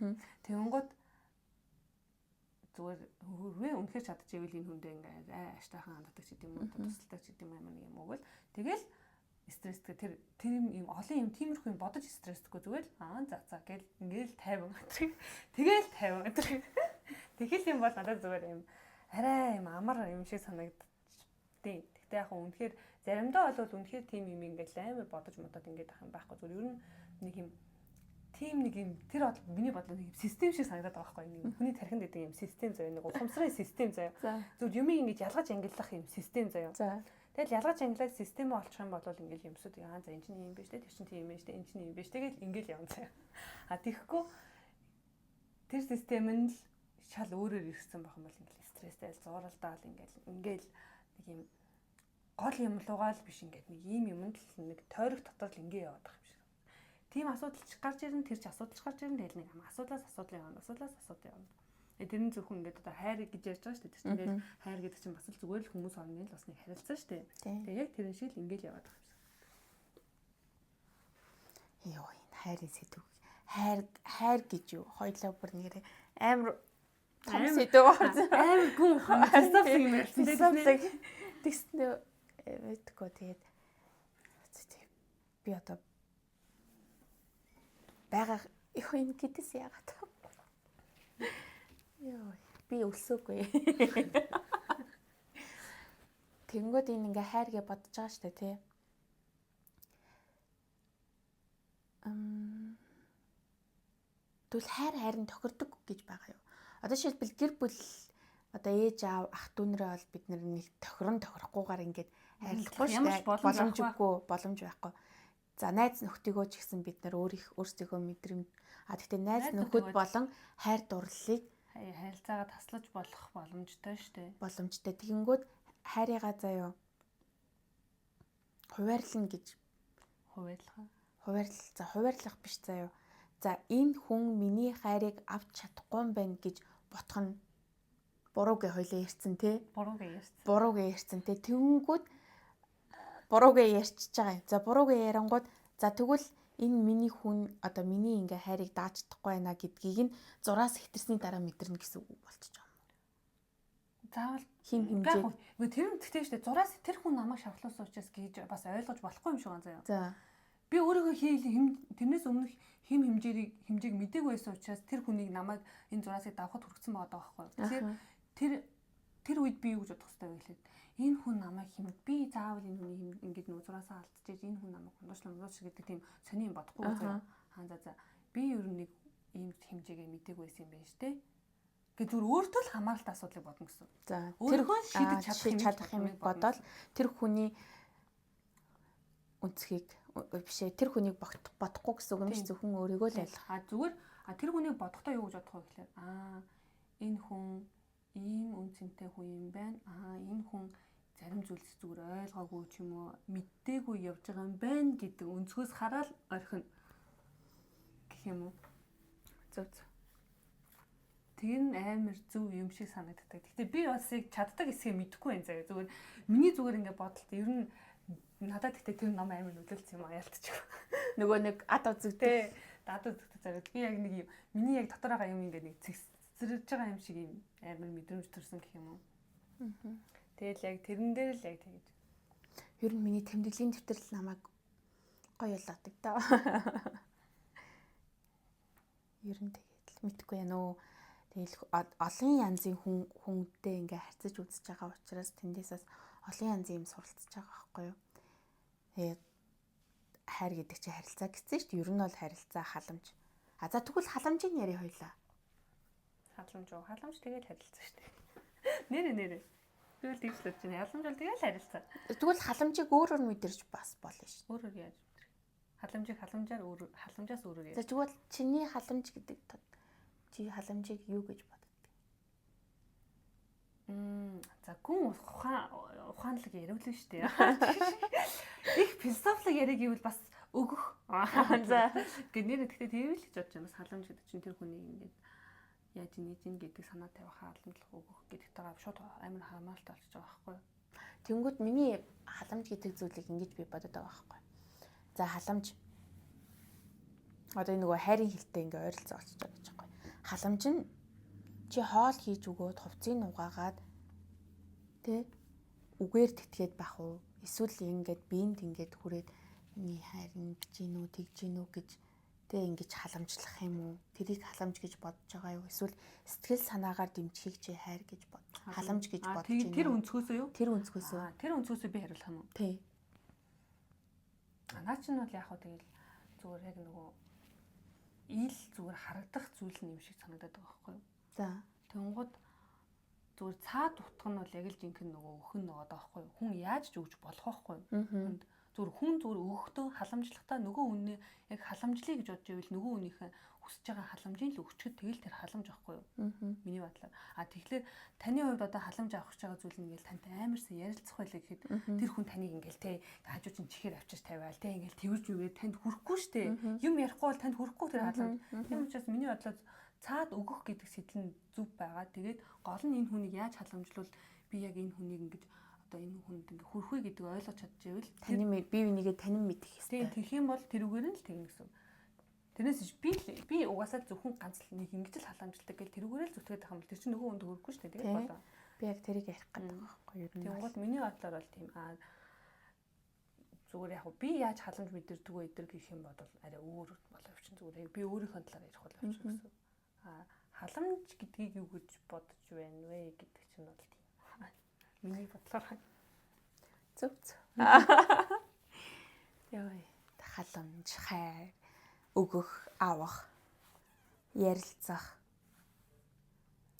Тэнгууд зүгээр хөрвээ үнэхээр чадчихвэл энэ хүндээ ингээ аштайхан ханддаг ч гэдэм үү тусалдаг ч гэдэм ямар нэг юм уу гэл тэгэл стресстэй тэр юм олон юм тиймэрхүү юм бодож стресстэйгүй зүгээр л за гэл ингээл 50 тэгэл 50 тэгэл юм бол надад зүгээр юм арай юм амар юм шиг санагдав. Тэгтээ яг үнэхээр заримдаа бол үнэхээр тийм юм ингээл амар бодож модод ингээд ах юм байхгүй зүгээр ер нь нэг юм тийм нэг юм тэр бол миний бодлоо нэг систем шиг санагдаад байгаа байхгүй нэг хүний тархинд гэдэг юм систем заяа нэг ухамсарын систем заяа зүгээр юм ингэж ялгаж ангиллах юм систем заяа. Тэгэл ялгаж ангилаад системээ олчих юм бол ингээл юмсууд за энэ чинь юм биш те тэр чинь тийм юм биш те энэ чинь юм биш тэгэл ингээл явна заяа. Тэгэхгүй тэр систем нь л шал өөрөөр ирсэн байх юм бол ингээл стресстэй зууралдаал ингээл нэг юм гол юм лугаал биш ингээд нэг ийм юмд л нэг тойрог дотор л ингээ яваад байгаа юм шиг. Тийм асуудалч гарч ирэн тэр ч асуудалч гарч ирэн тэгэл нэг асуудлаас явна. Тэр нь зөвхөн ингээд одоо хайр гэж ярьж байгаа шүү дээ. Тэр чинь ингээд хайр гэдэг чинь бас л зүгээр л хүмүүс орны л бас нэг харилцаа шүү дээ. Тэгээ яг тэрэн шиг л ингээл яваад байгаа юм шиг. Йоо энэ хайрын сэдв. Хайр гэж юу? Хоёлоо бүр нэрээ амар том сэдв байна. Амар гүн философи юм ярьсан дээ. Тэгснэ мэдгүй тэгээд би одоо байгаа их юм гэдээс яагаад ёо би өлсөөгүй. Тэнгүүд энэ ингээ хайргээ бодож байгаа штэ тий. Тэгвэл хайрын тохирдог гэж байгаа юу? Одоо шилбэл гэр бүл одоо ээж аав ах дүү нэрээ бол бид нэг тохирохгүйгээр ингээд хайрлахгүй штэ боломж байхгүй. За найз нөхдөгөө ч гэсэн бид нар өөрсдийнхөө мэдрэмж гэхдээ найз нөхөд болон хайр дурлалыг харилцаагаа таслаж болох боломжтой штэ. Боломжтой. Тэгэнгүүт хайрыгаа заяа хуваарлна гэж хуваарлах биш заяа. За энэ хүн миний хайрыг авч чадахгүй юм байна гэж бодох нь буруугээ хойлоо ярьсан те. Буруугээ ярьсан те. Тэгэнгүүт буруугээ ярьчихж байгаа юм. За буруугээ ярангууд за тэгвэл энэ миний хүн одоо миний ингээ хайрыг дааж чадахгүй байна гэдгийг нь зураас хэтэрсний дараа мэдэрнэ гэсэн үг болчихж байгаа юм. Заавал хим хэмжээ. Тэр нь тэгтэй штэ зураас тэр хүн намайг шавхлуулсан учраас гэж бас ойлгож болохгүй юм шиг байна заяа. За би өөрийнхөө тэрнээс өмнөх хим хэмжээг мдээгүй байсан учраас тэр хүнийг намайг энэ зураасыг давхад хүргэсэн байгаа байхгүй. Тэгэхээр тэр үед би юу гэж бодох хэрэгтэй вэ гэхэлээ. Энэ хүн намайг би заавал энэ хүний ингэж нууцраасаа алдчихж энэ хүн намайг ундууч гэдэг тийм сони юм бодохгүй заяа. За би ер нь нэг ийм хэмжээгээ мдээгүй байсан юм байна штэ. Гэвч зүгээр өөртөө л хамааралтай асуудлыг бодно гэсэн. За тэр хүн шийдэж чадах юм бодоод тэр хүний үнцгийг бишээ тэр хүнийг бодохгүй гэсэн үг юм шиг зөвхөн өөрийгөө л ойлгох. Зүгээр тэр хүнийг бодохдоо юу гэж бодох вэ гэхээр энэ хүн ийм үнцэнтэй хүн юм байна. Энэ хүн зарим зүйлс зүгээр ойлгоогүй ч юм уу мэддэггүй явж байгаа юм байна гэдэг өнцгөөс хараад орхино гэх юм уу. Зөв. Тэр нь амар зөв юм шиг санагддаг. Гэхдээ би бас яг чаддаг хэсгээ мэдэхгүй байна заяа. Зүгээр миний зүгээр ингээд бодолт ер нь надад гэхдээ тэр ном амар нөлөөлсөн юм ялтчих. Нөгөө нэг ад үзэгтэй дад үзэгтэй зэрэг би яг нэг юм миний яг дотор байгаа юм ингээд нэг цэцэрж байгаа юм шиг юм амар мэдрэмж төрсөн гэх юм уу. Тэгэл яг тэрэн дээр л яг тэгэж. Ер нь миний тэмдэглэлийн дэвтэр л намайг гоё болгодог даа. Ер нь тэгээд л мэдхгүй яа нөө. Тэгэл олон янзын хүнтэй ингээ харьцаж үзэж байгаа учраас тэндээсээс олон янзын юм суралцж байгаа байхгүй юу. Тэгээд хайр гэдэг чинь харилцаа гэсэн шүү дээ. Ер нь бол харилцаа, халамж. За тэгвэл халамжийн яри хоёлаа. Халамж тэгэл харилцаа шүү дээ. Нэрэ. Тэгвэл тэгж л чинь халамж бол тэгэл харилцаа. Тэгвэл халамжийг өөрөөр мэдэрч бас болно шүү. Өөрөөр яаж мэдрэх? Халамжаас өөрөөр яаж. За тэгвэл чиний халамж гэдэг чи халамжийг юу гэж боддог? За гүн ухаанлаг яриулна шүү дээ. Их философик яриаг гэвэл бас өгөх. За гэнээр гэхдээ тийм л гэж бодож байна. Бас халамж гэдэг чинь тэр хүний ингээд яаж нээж ин гэдэг санаа тавих халамжлах өгөх гэдэгтэйгээ шууд амар хамааралтай болчихж байгаа байхгүй юу? Тэнгүүд миний халамж гэдэг зүйлийг ингэж би бодод байгаа байхгүй. За халамж одоо нөгөө хайрын хэлтэй ингээ ойролцоо олчж байгаа гэж байхгүй. Халамж нь чи хоол хийж өгөөд хувцсыг угаагаад тэ үгээр тэтгээд байх уу? Эсвэл ингээд биенд ингээд хүрээд миний хайр ингэж гинүү тэгж гинүү гэж тэ ингэж халамжлах юм уу? Тэрийг халамж гэж бодож байгаа юу? Эсвэл сэтгэл санаагаар дэмжихийг чи хайр гэж бод. Халамж гэж бодож байна. Тэр өнцгөөсөө юу? Тэр өнцгөөсөө. Тэр өнцгөөсөө би хариулах юм уу? Тий. Наа чинь бол яг хөө тэгэл зүгээр яг нөгөө ил зүгээр харагдах зүйл нь юм шиг санагдаад байгаа байхгүй юу? За. Тэнгууд зүгээр цаад утга нь бол яг л жинхэнэ нөгөө өхөн нөгөө даахгүй юу? Хүн яаж ч өгч болох байхгүй юу? Зүгээр хүн зүгээр өгөхдөө халамжлахтаа нөгөө хүнээ яг халамжлъя гэж бодож ивэл нөгөө хүнийхээ хүсэж байгаа халамжийг л өгчөд тэгэл тэр халамж байхгүй юу? Миний бодлоор. Тэгэхээр таны хувьд одоо халамж авах гэж байгаа зүйл нь ингээл тантай амарсан ярилцах байлаа гэхэд тэр хүн таныг ингээл те хажуу чинь чихээр авчиж тавиал те ингээл тэрж үгээд танд хүрэхгүй штэ. Юм ярихгүй бол танд хүрэхгүй тэр халамж. Тийм учраас миний бодлоор цаад өгөх гэдэг сэтэл нь зүв байгаа. Тэгээд гол нь энэ хүнийг яаж халамжлуул би яг энэ хүнийг ингэж одоо энэ хүнд ингээ хүрхүй гэдэг ойлгож чадчихвэл таны бие бинийгээ танин мэдэх хэрэгтэй. Тэгэх юм бол тэрүүгээр нь л тэгнэ гэсэн. Тэрнээс би угаасаа зөвхөн ганц л нэг ингэж л халамжладаг гэл тэрүүгээр л зүтгээд байгаа юм бол тэр чинь нөгөө хүнд хүрхгүй шүү дээ. Тэгээд болоо. Би яг тэрийг ярих гэдэг байгаа байхгүй юу? Тэнгууд миний бодлоор бол тийм зүгээр яг би яаж халамж мэдэрдэг вэ гэх юм бол арай өөр болов чинь зүгээр би өөрийнхөө талаар ярих болов чинь гэсэн. Халамж гэдгийг юу гэж бодож байна вэ гэдэг чинь бол тийм. Миний бодлоор зөв. Яа, халамж, хайр, өгөх, авах, ярилцах.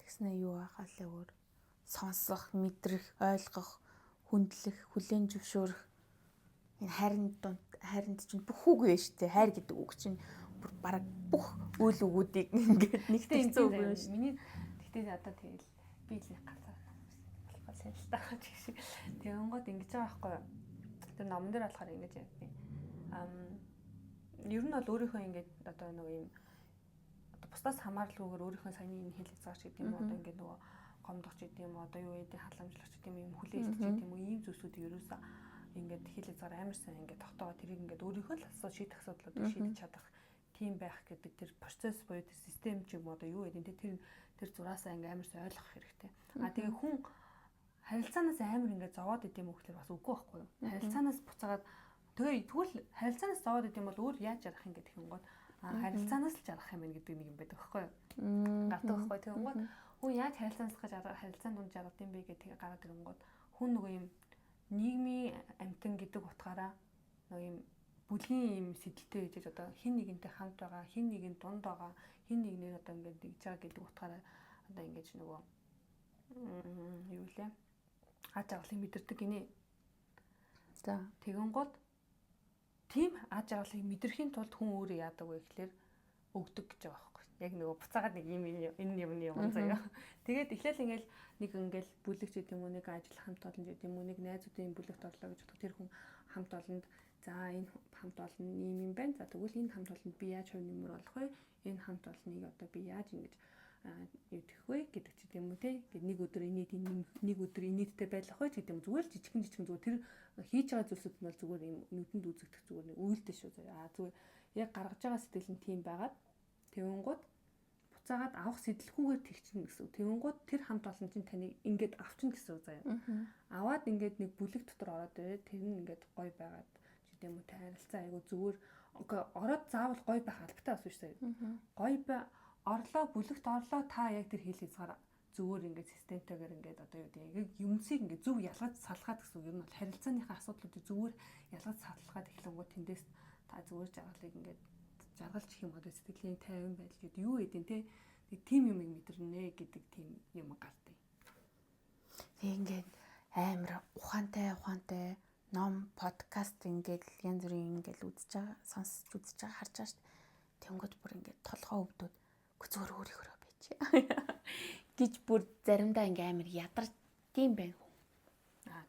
Тэгснэ юу ахаа л өөр сонсох, мэдрэх, ойлгох, хүндлэх, хүлээн зөвшөөрөх. Энэ хайранд чинь бүх үг вэ штэ. Хайр гэдэг үг чинь бараг бүх үйл өгүүдийг ингээд нэгтэй хэцүү үг вэ штэ. Миний тэгтээ одоо тэгэл би л нэг газар болохгүй сайн л таа гэх шиг. Тэгэнгүүт ингэж байгаа байхгүй юу? Тэр номон дээр болохоор ингэж яддаг. Ер нь бол өөрийнхөө ингээд одоо нэг юм одоо бусдаас хамааралгүйгээр өөрийнхөө саяны энэ хэл хязгаарч гэдэг юм уу одоо ингээд нөгөө гомдох ч гэдэг юм уу одоо юу гэдэг халамжлах ч гэдэг юм хүлээлт ч гэдэг юм уу ийм зүйлсүүдийг ерөөсөө ингээд хэл хязгаар амар сайн ингээд тогтоогоо тэрийг ингээд өөрийнхөө л шийдэх асуудлуудыг шийдэж чадах тийм байх гэдэг тэр процесс буюу тэр систем ч юм уу одоо юу гэдэг тэр зураасаа ингээд амар сайн ойлгох хэрэгтэй. Тэгээ хүн харилцаанаас амар ингээд зовоод идэм үү гэхээр бас үгүй байхгүй юу? Харилцаанаас буцаагаад тэгвэл харилцаанаас зовоод идэм бол өөр яаж жарах юм гэдэг юм гол харилцаанаас л жарах юм байна гэдэг нэг юм байдаг байхгүй юу? Гардаг байхгүй. Тэгэнгүүт хүн яаж харилцаанаас харилцаанд дунд жаргад юм бэ гэдэг гараад ирэнгүүт хүн нөгөө юм нийгмийн амтан гэдэг утгаараа нөгөө юм бүлгийн юм сэтэлтэй гэж одоо хин нэгэнтэй хамт байгаа, хин нэгэнд дунд байгаа, хин нэгнээр одоо ингээд дэгж байгаа гэдэг утгаараа одоо ингэж нөгөө юу лээ аж аргалыг мэдэрдэг гинэ. За тэгэнгүүт тийм аж аргалыг мэдрэхийн тулд хүн өөрөө яадаг вэ гэхээр өгдөг гэж байгаа байхгүй. Яг нөгөө буцаагаад нэг энэ юмны юм заяа. Тэгээд эхлээл ингээл бүлэгч гэдэг юм уу, нэг ажил хамт олон гэдэг юм уу, нэг найзуудын бүлэгт орлоо гэж бодох. Тэр хүн хамт олонд за энэ хамт олон юм байна. За тэгвэл энэ хамт олонд би яаж хувь нэмэр болох вэ? Энэ хамт олныг одоо би яаж ингэж ивдэх вэ гэдэг ч юм уу те. Ингээд нэг өдөр инээдтэй байх вэ гэдэг юм. Зүгээр жижигхэн зүгээр тэр хийж байгаа зүйлсүүд нь бол зүгээр юм нүдэнд үзэгдэх зүгээр нэг үйлдэл шүү заяа. Зүгээр яг гаргаж байгаа сэтгэл нь тийм байгаад тэвэнгууд буцаагаад авах сэтлэхүүгээр тэгчин гэсэн. Тэвэнгууд тэр хамт олон чинь таныг ингээд авчин гэсэн заяа. Аваад ингээд нэг бүлэг дотор ороод ирээд тэр нь ингээд гоё байгаад ч гэдэм үү тайралцаа айгу зүгээр ороод заавал гоё байх албатай бас биш заяа. Гоё бай орлоо бүлэгт орлоо та яг тэр хэл хязгаар зүгээр ингээд системтэйгээр ингээд одоо юу гэдэг юмсыг ингээд зөв ялгаж салгаад гэсэн. Ер нь бол харилцааныхаа асуудлуудыг зүгээр ялгаж салгаад эхлэнгүүт тэндээс та зүгээр жаргалыг ингээд жаргалж их юм одоо сэтгэлийн тайван байдал гэдэг юу гэдэг те нэг тим юм мэдэрнэ гэдэг тийм юм гардыг. Тэг ингээд амар ухаантай ном подкаст ингээд янз бүрийн ингээд үзэж байгаа сонсож үзэж байгаа харж байгаа шүү дээ. Тэнгүүд бүр ингээд толгоо өвдөд зүгээр өөрийнхөө байж гэж бүр заримдаа ингээд амар ядарч тийм байна хүн.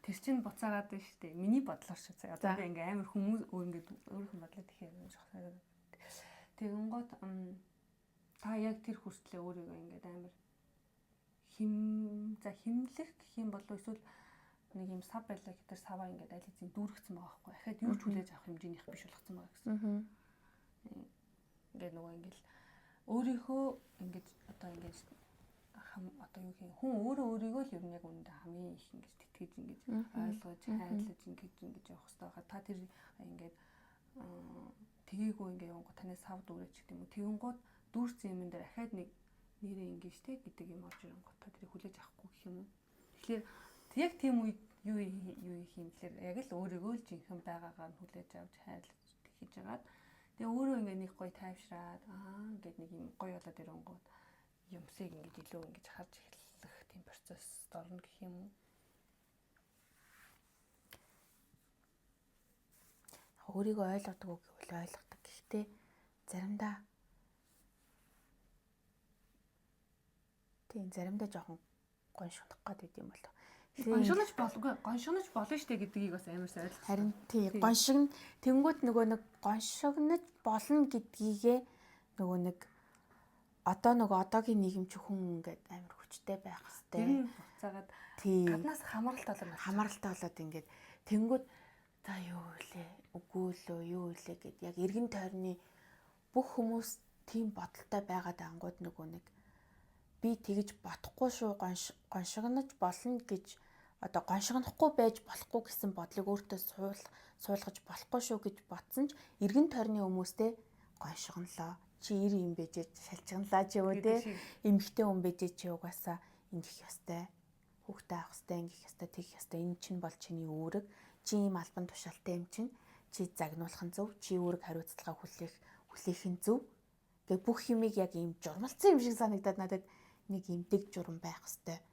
Тэр чинь буцаагаад байна шүү дээ. Миний бодлоор шүү заяа. Одоо би ингээд амар хүмүүс ингээд өөрийнхөө бодлоо тэгэхээр юм шахсаад. Тэгэнгүүт та яг тэр хүртлээ өөрийгөө ингээд амар химлэх гэх юм болов эсвэл нэг юм сав байлаа гэтэр саваа ингээд аль хэзээ дүүргэсэн байгаа байхгүй. Ахаад юу ч хүлээж авах хэмжээнийх биш болгоцсон байгаа гэсэн. Ингээд нөгөө ингээд өөрийнхөө ингээд одоо ингээд одоо юу гэх хүн өөрийгөө л ер нь яг үүндээ хамгийн их ингэж тэтгэж ингэж ойлгож хайрлаж ингэж явах хэрэгтэй байгаа. Та тэр ингээд тгээгүй ингээд явгоо танаас сав дүүрэж гэдэг юм уу. Тэгэнгүүт дүүрсэн юм дээр ахаад нэг нэрээ ингэж те гэдэг юм орж ирэнгүүт та тэрийг хүлээж авахгүй гэх юм уу. Тэгэхээр яг тийм үед юу юм гэхээр яг л өөрийгөө л жинхэнэ байгаагаар хүлээж авч хайрлаж хийж агаад тэгээ өөрөө ингээд нэг гоё тайвшраад ингээд нэг юм гоё болоод ирэнгүүт юмсыг ингэж илүү ингэж харж эхлэх тийм процесс орно гэх юм уу. Өөрийгөө ойлгодог гэвэл ойлгодог. Гэхдээ заримдаа жоохон гоншгох гээд идэм болов. Гоншгонож болно штэ гэдгийг бас амар сайн ойлгох. Харин тий гоншигн тэнгууд нөгөө нэг гоншигнож болно гэдгийгээ нөгөө нэг одоо нөгөө одоогийн нийгэмч хүн ингээд амар хүчтэй байх хэвээр. Тэр нь буцаагаад гаднаас хамааралтай болоод ингээд тэнгууд за юу вэ? Үгүй лөө юу вэ гэд яг эргэн тойрны бүх хүмүүс тийм бодолтой байгаад ангууд нөгөө нэг би тэгж бодохгүй шүү гоншигнож болно гэж одоо гоншигнохгүй байж болохгүй гэсэн бодлыг өөртөө суулгаж болохгүй шүү гэж бодсон ч эргэн тойрны хүмүүстэй гоншигнолоо чи ир юм бэжээ шалчганлаа ч юм уу те эмхтэй хүн бэжээ чи угаасаа ингэх ёстой хүүхдээ авах ёстой ингэх ёстой тэгэх ёстой энэ чинь бол чиний үүрэг чи ийм албан тушаалтай юм чинь чи загнуулах нь зөв чи үүрэг хариуцлага хүлээх нь зөв гэх бүх юмыг яг ийм журмалцсан юм шиг санагдаад надад нэг ийм дэг журам байх ёстой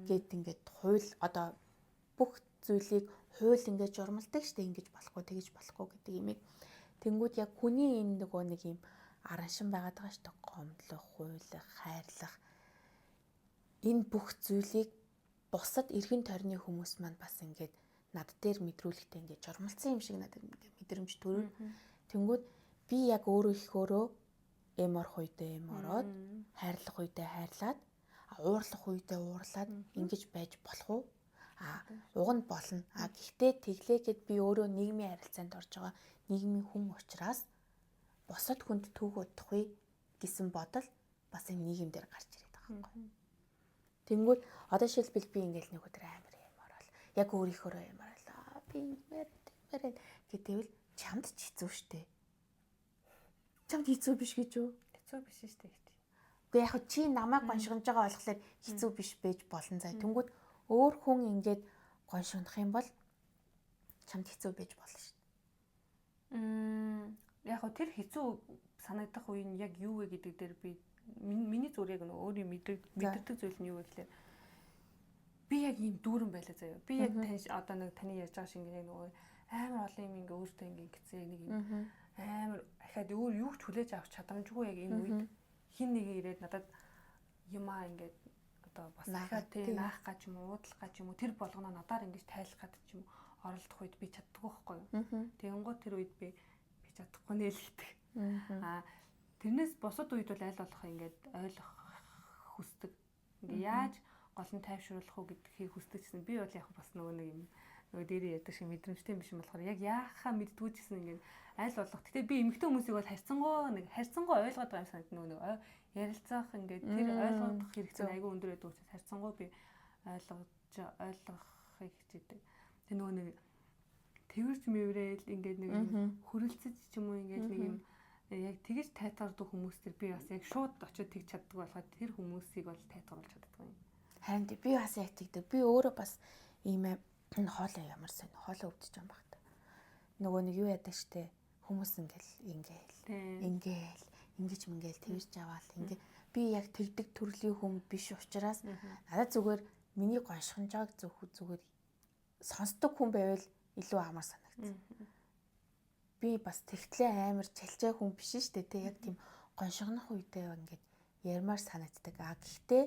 гэд ингээд хууль одоо бүх зүйлийг хууль ингээд журмалдаг штэ ингэж болохгүй тэгэж болохгүй гэдэг имийг тэнгууд яг хүний энэ нөгөө нэг ийм араншин байгаад байгаа штэ гомдлох, хуйлах, хайрлах энэ бүх зүйлийг бусад эргэн тойрны хүмүүс маань бас ингээд над дээр мэдрүүлэхдээ ингээд журмалцсан юм шиг надад ингээд мэдрэмж төрөв. Тэнгүүд би яг өөрөө эм орох үедээ эм ороод хайрлах үедээ хайрлаад уурлах үедээ уурлаад ингэж байж болох уу? Уг нь болно. Гэхдээ тэглээ гэд би өөрөө нийгмийн харилцаанд орж байгаа нийгмийн хүн учраас босод хүнд түүх удахгүй гэсэн бодол бас энэ нийгэм дээр гарч ирээд байгаа байхгүй. Тэнгүүд одоо шилбэл би ингээл нэг өдөр амар юм орол. Яг өөрийнхөө юм орол. Би ингэмээр гэтэл чамд ч хэцүү шттэ. Чамд хэцүү биш гэж юу? Хэцүү биш шттэ гэж. Гэхдээ яг чи намайг гоншигнож байгаа болохоор хэцүү биш байж болно заа. Тэнгүүд өөр хүн ингээд гоншигнох юм бол чамд хэцүү байж болно шттэ. Яг тэр хэцүү санагдах үе нь яг юу вэ гэдэг дээр би миний зүгээр яг өөрийн мэдэрдэг зүйл нь юу вэ гэхээр би яг ийм дүүрэн байлаа заяа. Би яг одоо нэг таны ярьж байгаа шиг нэг нөгөө амар олон юм ингээ өөртөө ингээ гисээ нэг юм амар ахаад юу ч хүлээж авах чадамжгүй яг энэ үед хин нэг ирээд надад юмаа ингээд одоо бас дахиад тийм наах гэж юм уу, уудлах гэж юм уу, тэр болгоно надаар ингэж тайлах гэж юм уу оролдох үед би чаддаггүй байхгүй юу. Тэгэнгუთ тэр үед би чадахгүй нээлтдэг. Тэрнээс бусад үед бол аль болох ингээд ойлгох хүсдэг. Ингээ яаж гол нь тайвшруулах уу гэдгийг хүсдэг гэсэн. Би бол яг бас нөгөө дээрээ ядаг шиг мэдрэмжтэй биш юм болохоор яг яахаа мэддгүү ч гэсэн ингээд аль болох. Гэтэ би эмэгтэй хүмүүсийг бол харьцангуй ойлгоод байгаа юм санагдана нөгөө ярилцах ингээд тэр ойлгох хэрэгцээ айгүй өндөр байдаг учраас харьцангуй би ойлгохыг хичээдэг. Тэр нөгөө тэрвэрч мэврээл ингээд нэг хөрөлцөж ч юм уу ингээд нэг юм яг тэгэж тайтгардаг хүмүүс төр би бас яг шууд очиод тэгж чаддаг болохоор тэр хүмүүсийг бол тайтгаруулж чаддаг юм. Харин би бас яг тэгдэг. Би өөрөө бас ийм хоолой ямар сайн хоолой өвдөж байгаа юм баг та. Нөгөө нэг юу яадаг штэ хүмүүс ингээл ингэж мэнгээл тэрж аваал ингээ би яг тэгдэг төрлийн хүн биш учраас надад зүгээр миний гоншхонжоог зүгээр сонсдог хүн байвал илүү амар санагдсан. Би бас тэгтлээ амар чалчаа хүн биш штэ тэ яг тийм гоншгонох үедээ ингээд ярмаар санагддаг. Гэхдээ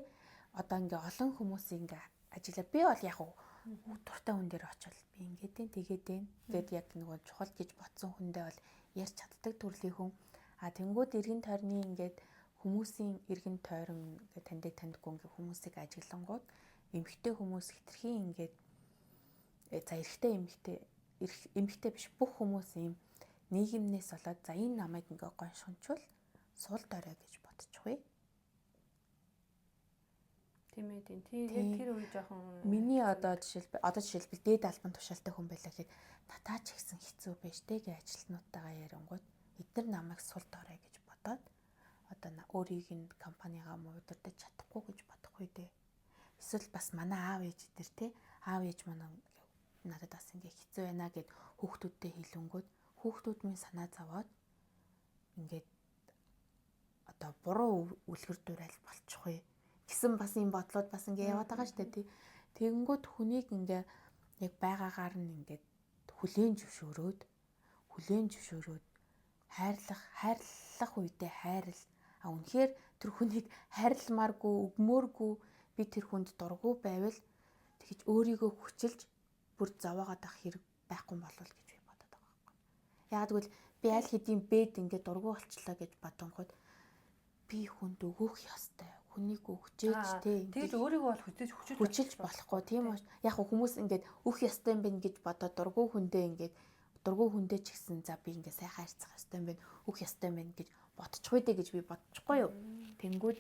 одоо ингээ олон хүмүүс ингээ ажиллаа би бол яг дуртай хүн дээр очивол би ингээд тэгээд яг нөгөө чухал гэж ботсон хүндээ бол ярьж чаддаг төрлийн хүн. Тэнгүүд эргэн тойрны ингээд хүмүүсийн эргэн тойрон ингээд таньдаггүй ингээд хүмүүсийг ажиглангууд эмэгтэй хүмүүс хитрхийн ингээд за эмэгтэй биш бүх хүмүүс ийм нийгэмнээс болоод за энэ намайг ингээ гоншгончвол суул дорой гэж бодчихгүй. Тийм ээ тийм. Тэр үе жоохон миний одоо жишээлбэл дээд албан тушаалтай хүн байлаа гэхэд натаа ч ихсэн хэцүү байж тэгэ ажилтнуудтайгаа ярингууд эдгээр намайг суул дорой гэж бодоод одоо өөрийг нь компанигаа муудардаж чадахгүй гэж бодохгүй дээ. Эсвэл бас манай аав ээждэр те аав ээж манай надад бас ингээ хэцүү байна гэд хүүхдүүдтэй хэлэнгүүд хүүхдүүд минь санаа зовоод ингээд одоо буруу үлгэр дуурайл болчихгүй гэсэн бас юм бодлоод бас ингээ яваад байгаа шүү дээ. Тэгэнгүүт хүнийг ингээ яг байгаагаар нь ингээд хүлээн зөвшөөрөөд хайрлах үедээ хайрл. Үнэхээр тэр хүнийг хайрламааргүй өгмөөргүй би тэр хүнд дургүй байвал тэгэж өөрийгөө хүчилж бүр зовоогоод авах хэрэг байхгүй болов гэж би бодоод байгаа байхгүй. Яг тэгвэл би аль хэдийн бэд ингээд дургүй болчлоо гэж бодонгууд би хүнд өгөх ёстой. Хүнийг өгчээж тий. Тэгж өөрийгөө бол хүчилж болохгүй тийм үү? Яг хүмүүс ингээд өөх ёстой юм байна гэж бодоод дургүй хүндээ ч гэсэн за би ингээд сайхан харьцах ёстой юм байна. Өөх ёстой юм байна гэж бодчихгүй дээ гэж би бодчихгүй юу? Тэнгүүд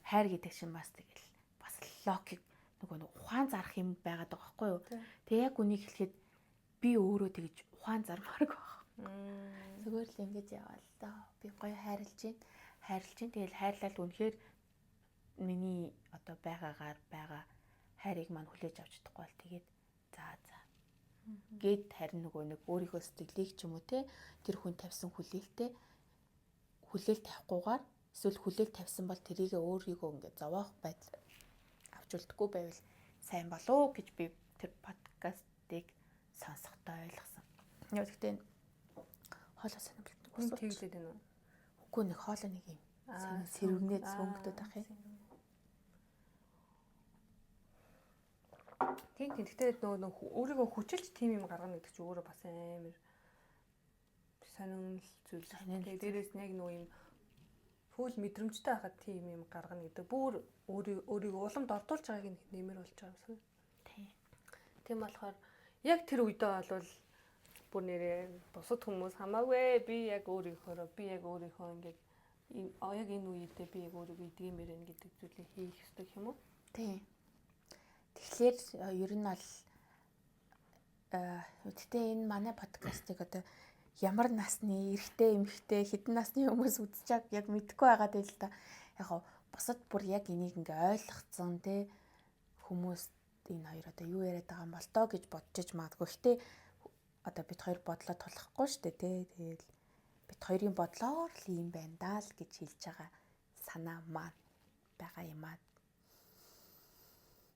хайр гэдэг чинь бас тэгэл бас логик нөгөө ухаан зарах юм байгаад байгаа байхгүй юу? Тэг яг үнийг хэлэхэд би өөрөө тэгж ухаан зармаарг байгаа. Зүгээр л ингэж яваа л доо. Би гоё хайрлж байна. Тэгэл хайрлал үнэхээр миний одоо байгаа хайрыг маань хүлээж авч чадахгүй бол тэгээд за гээд харин нөгөө нэг өөрийнхөө сэтгэлийг ч юм уу те тэр хүн тавьсан хүлээлт тавихгүйгээр эсвэл хүлээлт тавьсан бол тэрийг өөрийгөө ингээд зовоох байдал авч үлдэхгүй байвал сайн болов гэж би тэр подкастыг сонсохдоо ойлгосон. Яг гэхдээ хоолой сонирхолтой хүн тэглээд байна уу? Үгүй нэг хоолой нэг юм сэрвэгнээд сөнгөдөд ах юм. Тийм гэхдээ нөгөө өөрийгөө хүчилж тийм юм гаргана гэдэг чинь өөрөө бас амар сонирхол зүйл. Тэгээд дээрээс нь яг нөгөө юм фул мэдрэмжтэй хахад тийм юм гаргана гэдэг. Бүр өөрийгөө уламд ордуулж байгааг нэмэр болж байгаа юм шиг. Тийм болохоор яг тэр үедээ бол бүр нэрээ бусад хүмүүс хамаагүй би яг өөрийнхөө ингээд яг энэ үедээ би яг өөрийгөө идгиймээр байна гэдэг зүйлийг хийх ёстой юм уу? Тийм. Тэгэхээр ер нь бол гэхдээ энэ манай подкастыг одоо ямар насны эрэгтэй эмэгтэй хэдэн насны хүмүүс үзэж байгааг яг мэдэхгүй байгаад байл та. Яг бусад бүр яг энийг ингээ ойлгоцсон те хүмүүс энэ хоёр одоо юу яриад байгаа юм бол тоо гэж бодож магадгүй. Гэхдээ одоо бид хоёр бодлоо тулахгүй шүү дээ те. Тэгэл бид хоёрын бодлоор л юм байна даа л гэж хэлж байгаа санаа маань байгаа юм аа.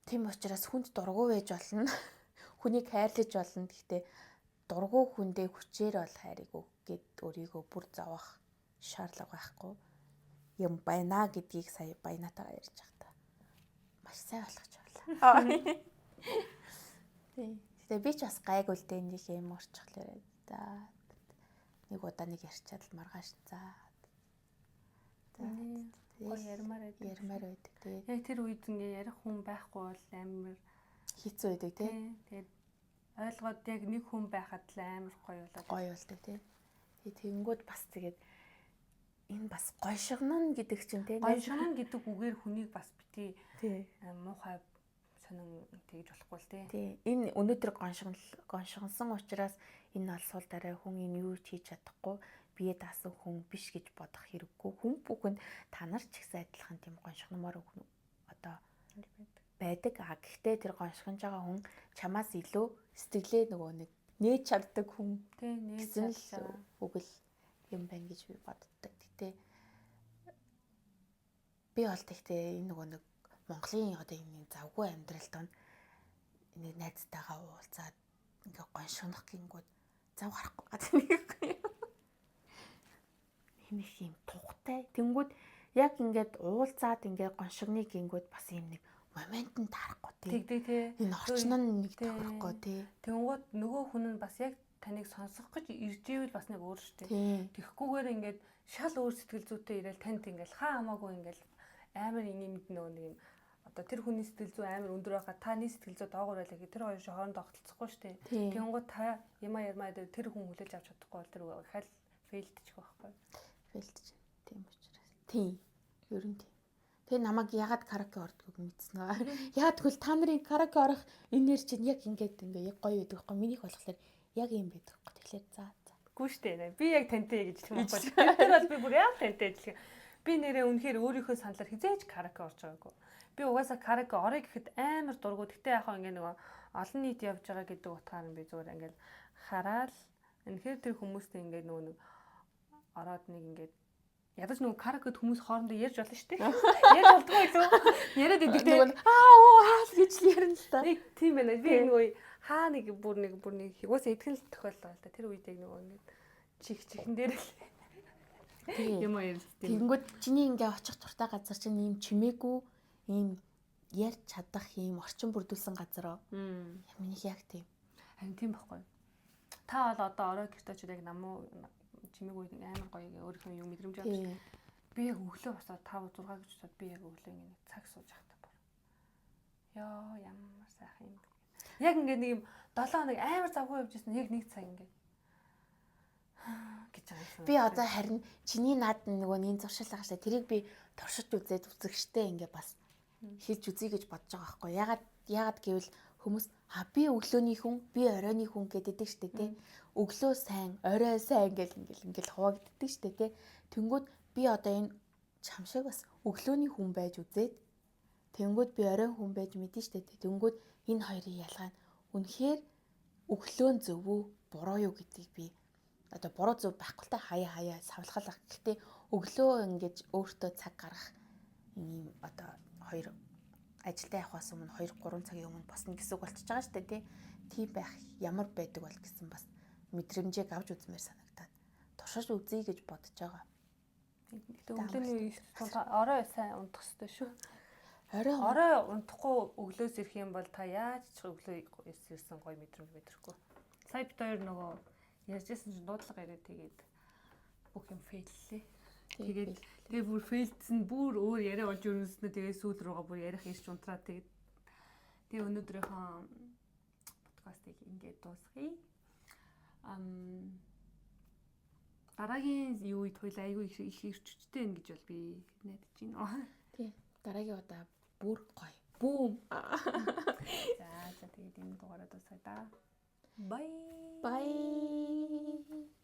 Тийм учраас хүнд дургу байж болно. Хүнийг хайрлаж болно. Гэхдээ дургу хүндээ хүчээр бол хайрыг өг гэд өөрийгөө бүр зовох шаардлага байхгүй юм байна гэдгийг сая баянатайгаа ярьж байхдаа маш сайн ойлгож байлаа. Тэгээ би ч бас гайгүй л дээ нэг юм орчихлоо да. Нэг удаа нэг ярьчаад л маргааш заа. Гой ярмаар байдаг тий. Яг тэр үед ингээ ярих хүн байхгүй бол амар Хэцүү байдаг тий. Тэгээд ойлгоод яг нэг хүн байхад л амар гоё болдог тий. Тэгэнгүүт бас тэгээд энэ бас гойшигнон гэдэг чинь тий. Гойшигнон гэдэг үгээр хүнийг бас бити тий. Муухай сонин тэгж болохгүй л тий. Тий. Энэ өнөөдөр гоншигнсан учраас энэ бол сул дараа хүн энэ юу ч хийж чадахгүй бие даасан хүн биш гэж бодох хэрэггүй. Хүн бүхэнд та нар ч ихсэн адилхан тийм гоншигномоор одоо байдаг. Гэхдээ тэр гоншигнж байгаа хүн чамаас илүү сэтгэлээ нөгөө нэг нээж чаддаг хүн. Тий, нээж чадсан үгэл юм байна гэж би боддог. Гэтэ би бол тэгтээ энэ нөгөө нэг Монголын одоо энэ завгүй амьдрал донд нэг найзтайгаа уулзаад ингээ гоншигнох гингүүд зав гарахгүй гэдэг юм. Нэг юм тухтай. Тэнгүүд яг ингээд уулзаад ингээ гоншигны гингүүд бас юм нэг моментын тарахгүй тий. Тий. Энэ орчин нь нэг тохирохгүй тий. Тэнгүүд нөгөө хүн нь бас яг таныг сонсох гэж ирж ивэл бас нэг өөр штэ. Тэгэхгүйгээр ингээд шал өөр сэтгэл зүйтэй ирээл танд ингээд хаа хамаагүй ингээд амар инээм нөгөө нэг юм одоо тэр хүний сэтгэл зүй амар өндөр байхад таны сэтгэл зүй доогоор байлаа гэх тэр хоёр хоорондоо огтлцохгүй штэ. Тэнгүүд та ямаа тэр хүн хүлээж авч чадахгүй бол тэр хал фейлдчих байхгүй. Фейлдчих. Тийм учраас. Тийм. Ер нь тийм. Тэгээ намайг ягаад караоке ордгоог мэдсэн аа. Ягаад гэвэл та нарын караоке орох энержи нь яг ингээд яг гоё байдаг байхгүй. Минийх болохоор яг юм байдаг байхгүй. Тэгэхээр за. Гүү штэ. Би яг тантай гэж хэлэх юм байна. Тэр бол би бүр яг тантай ажиллах. Би нэрээ үнэхээр өөрийнхөө саналаар хизээж караоке орж байгаагүй. Би угаасаа караоке орё гэхэд амар дургу. Тэгтээ яхаа ингээ нөгөө олон нийт явж байгаа гэдэг утгаар нь би зүгээр ингээл хараад үнэхээр тэр хүмүүстэй ингээ нөгөө нэг ороод нэг ингээ ядаж нөгөө караокед хүмүүс хоорондоо ярьж болно шүү дээ. Ярьж болдгоо илүү. Яриад идэг дээ. Хаал гэж ярина л та. Нэг тийм байна. Би нөгөө хаа нэг бүр нэг угаасаа итгэл тохиолдол л та. Тэр үед яг нөгөө ингээ чихэн дээр л юм ярьж тийм. Тэгэнгүүт чиний ингээ очих туртай газар чинь ийм чимээгүй ийм ярьж чадах ийм орчин бүрдүүлсэн газар оо. Миний яг тийм. Харин тийм байхгүй. Та бол одоо орой гэртээ ч яг намуу чимээгүй амар гоё өөрийнхөө юм мэдрэмж авч. Би яг өглөө босоод 5 6 гэж бодоод би яг өглөө ингээ нэг цаг сууж ахтаа бүр. Яа ямар сайхан юм бэ. Яг ингээ нэг юм 7 хоног амар завгүй явж ирсэн яг нэг цаг ингээ гэж байгаа юм. Би одоо харин чиний наад нөгөө нэг зуршил агаштай тэрийг би туршиж үзээд үзэгчтэй ингээ бас хийж үзье гэж бодож байгаа байхгүй. Ягаад гэвэл хүмүүс би өглөөний хүн, би оройны хүн гэдэг штэ тий. Өглөө сайн, орой сайн ингээл хуваагддаг штэ тий. Тэнгүүд би одоо энэ чамшиг бас өглөөний хүн байж үзээд тэнгүүд би оройн хүн байж мэдэн штэ тий. Тэнгүүд энэ хоёрын ялгаа нь үнэхээр өглөө нь зөв үү, буруу юу гэдгийг би одоо буруу зөв байхгүй та хаяа савлахал ах. Гэхдээ өглөө ингэж өөртөө цаг гаргах ийм одоо хоёр ажилдаа явахаас өмнө 2-3 цагийн өмнө босно гэсэн үг болчихж байгаа шүү дээ тий. Тийм байх ямар байдаг бол гэсэн бас мэдрэмжийг авч үзмээр санагдаад туршиж үзье гэж бодож байгаа. Гэтэ өглөөний орой сайн унтах хэрэгтэй шүү. Орой унтахгүй өглөөс ирэх юм бол та яаж ч өглөө ирсэн гоё мэдрэмж мэдрэхгүй. Сая бид хоёр нөгөө ярьжсэн чинь дуудлага яриад тэгээд бүх юм фейллээ. Тэгээ бүр фейлдсэн бүр өөр яриа болж өрнөснө тэгээ сүүл рүүгээ бүр ярих ирч унтраа тэгээд тэгээ өнөөдрийнхөө подкастыг ингээд дуусгая. Дараагийн юу үед хоёул айгүй их ирчвчтэй байна гэж бол би найдаж байна. Тий. Дараагийн удаа бүр гоё. Бүүм. За тэгээд энэ дугаараа дуусгая да. Bye. Bye.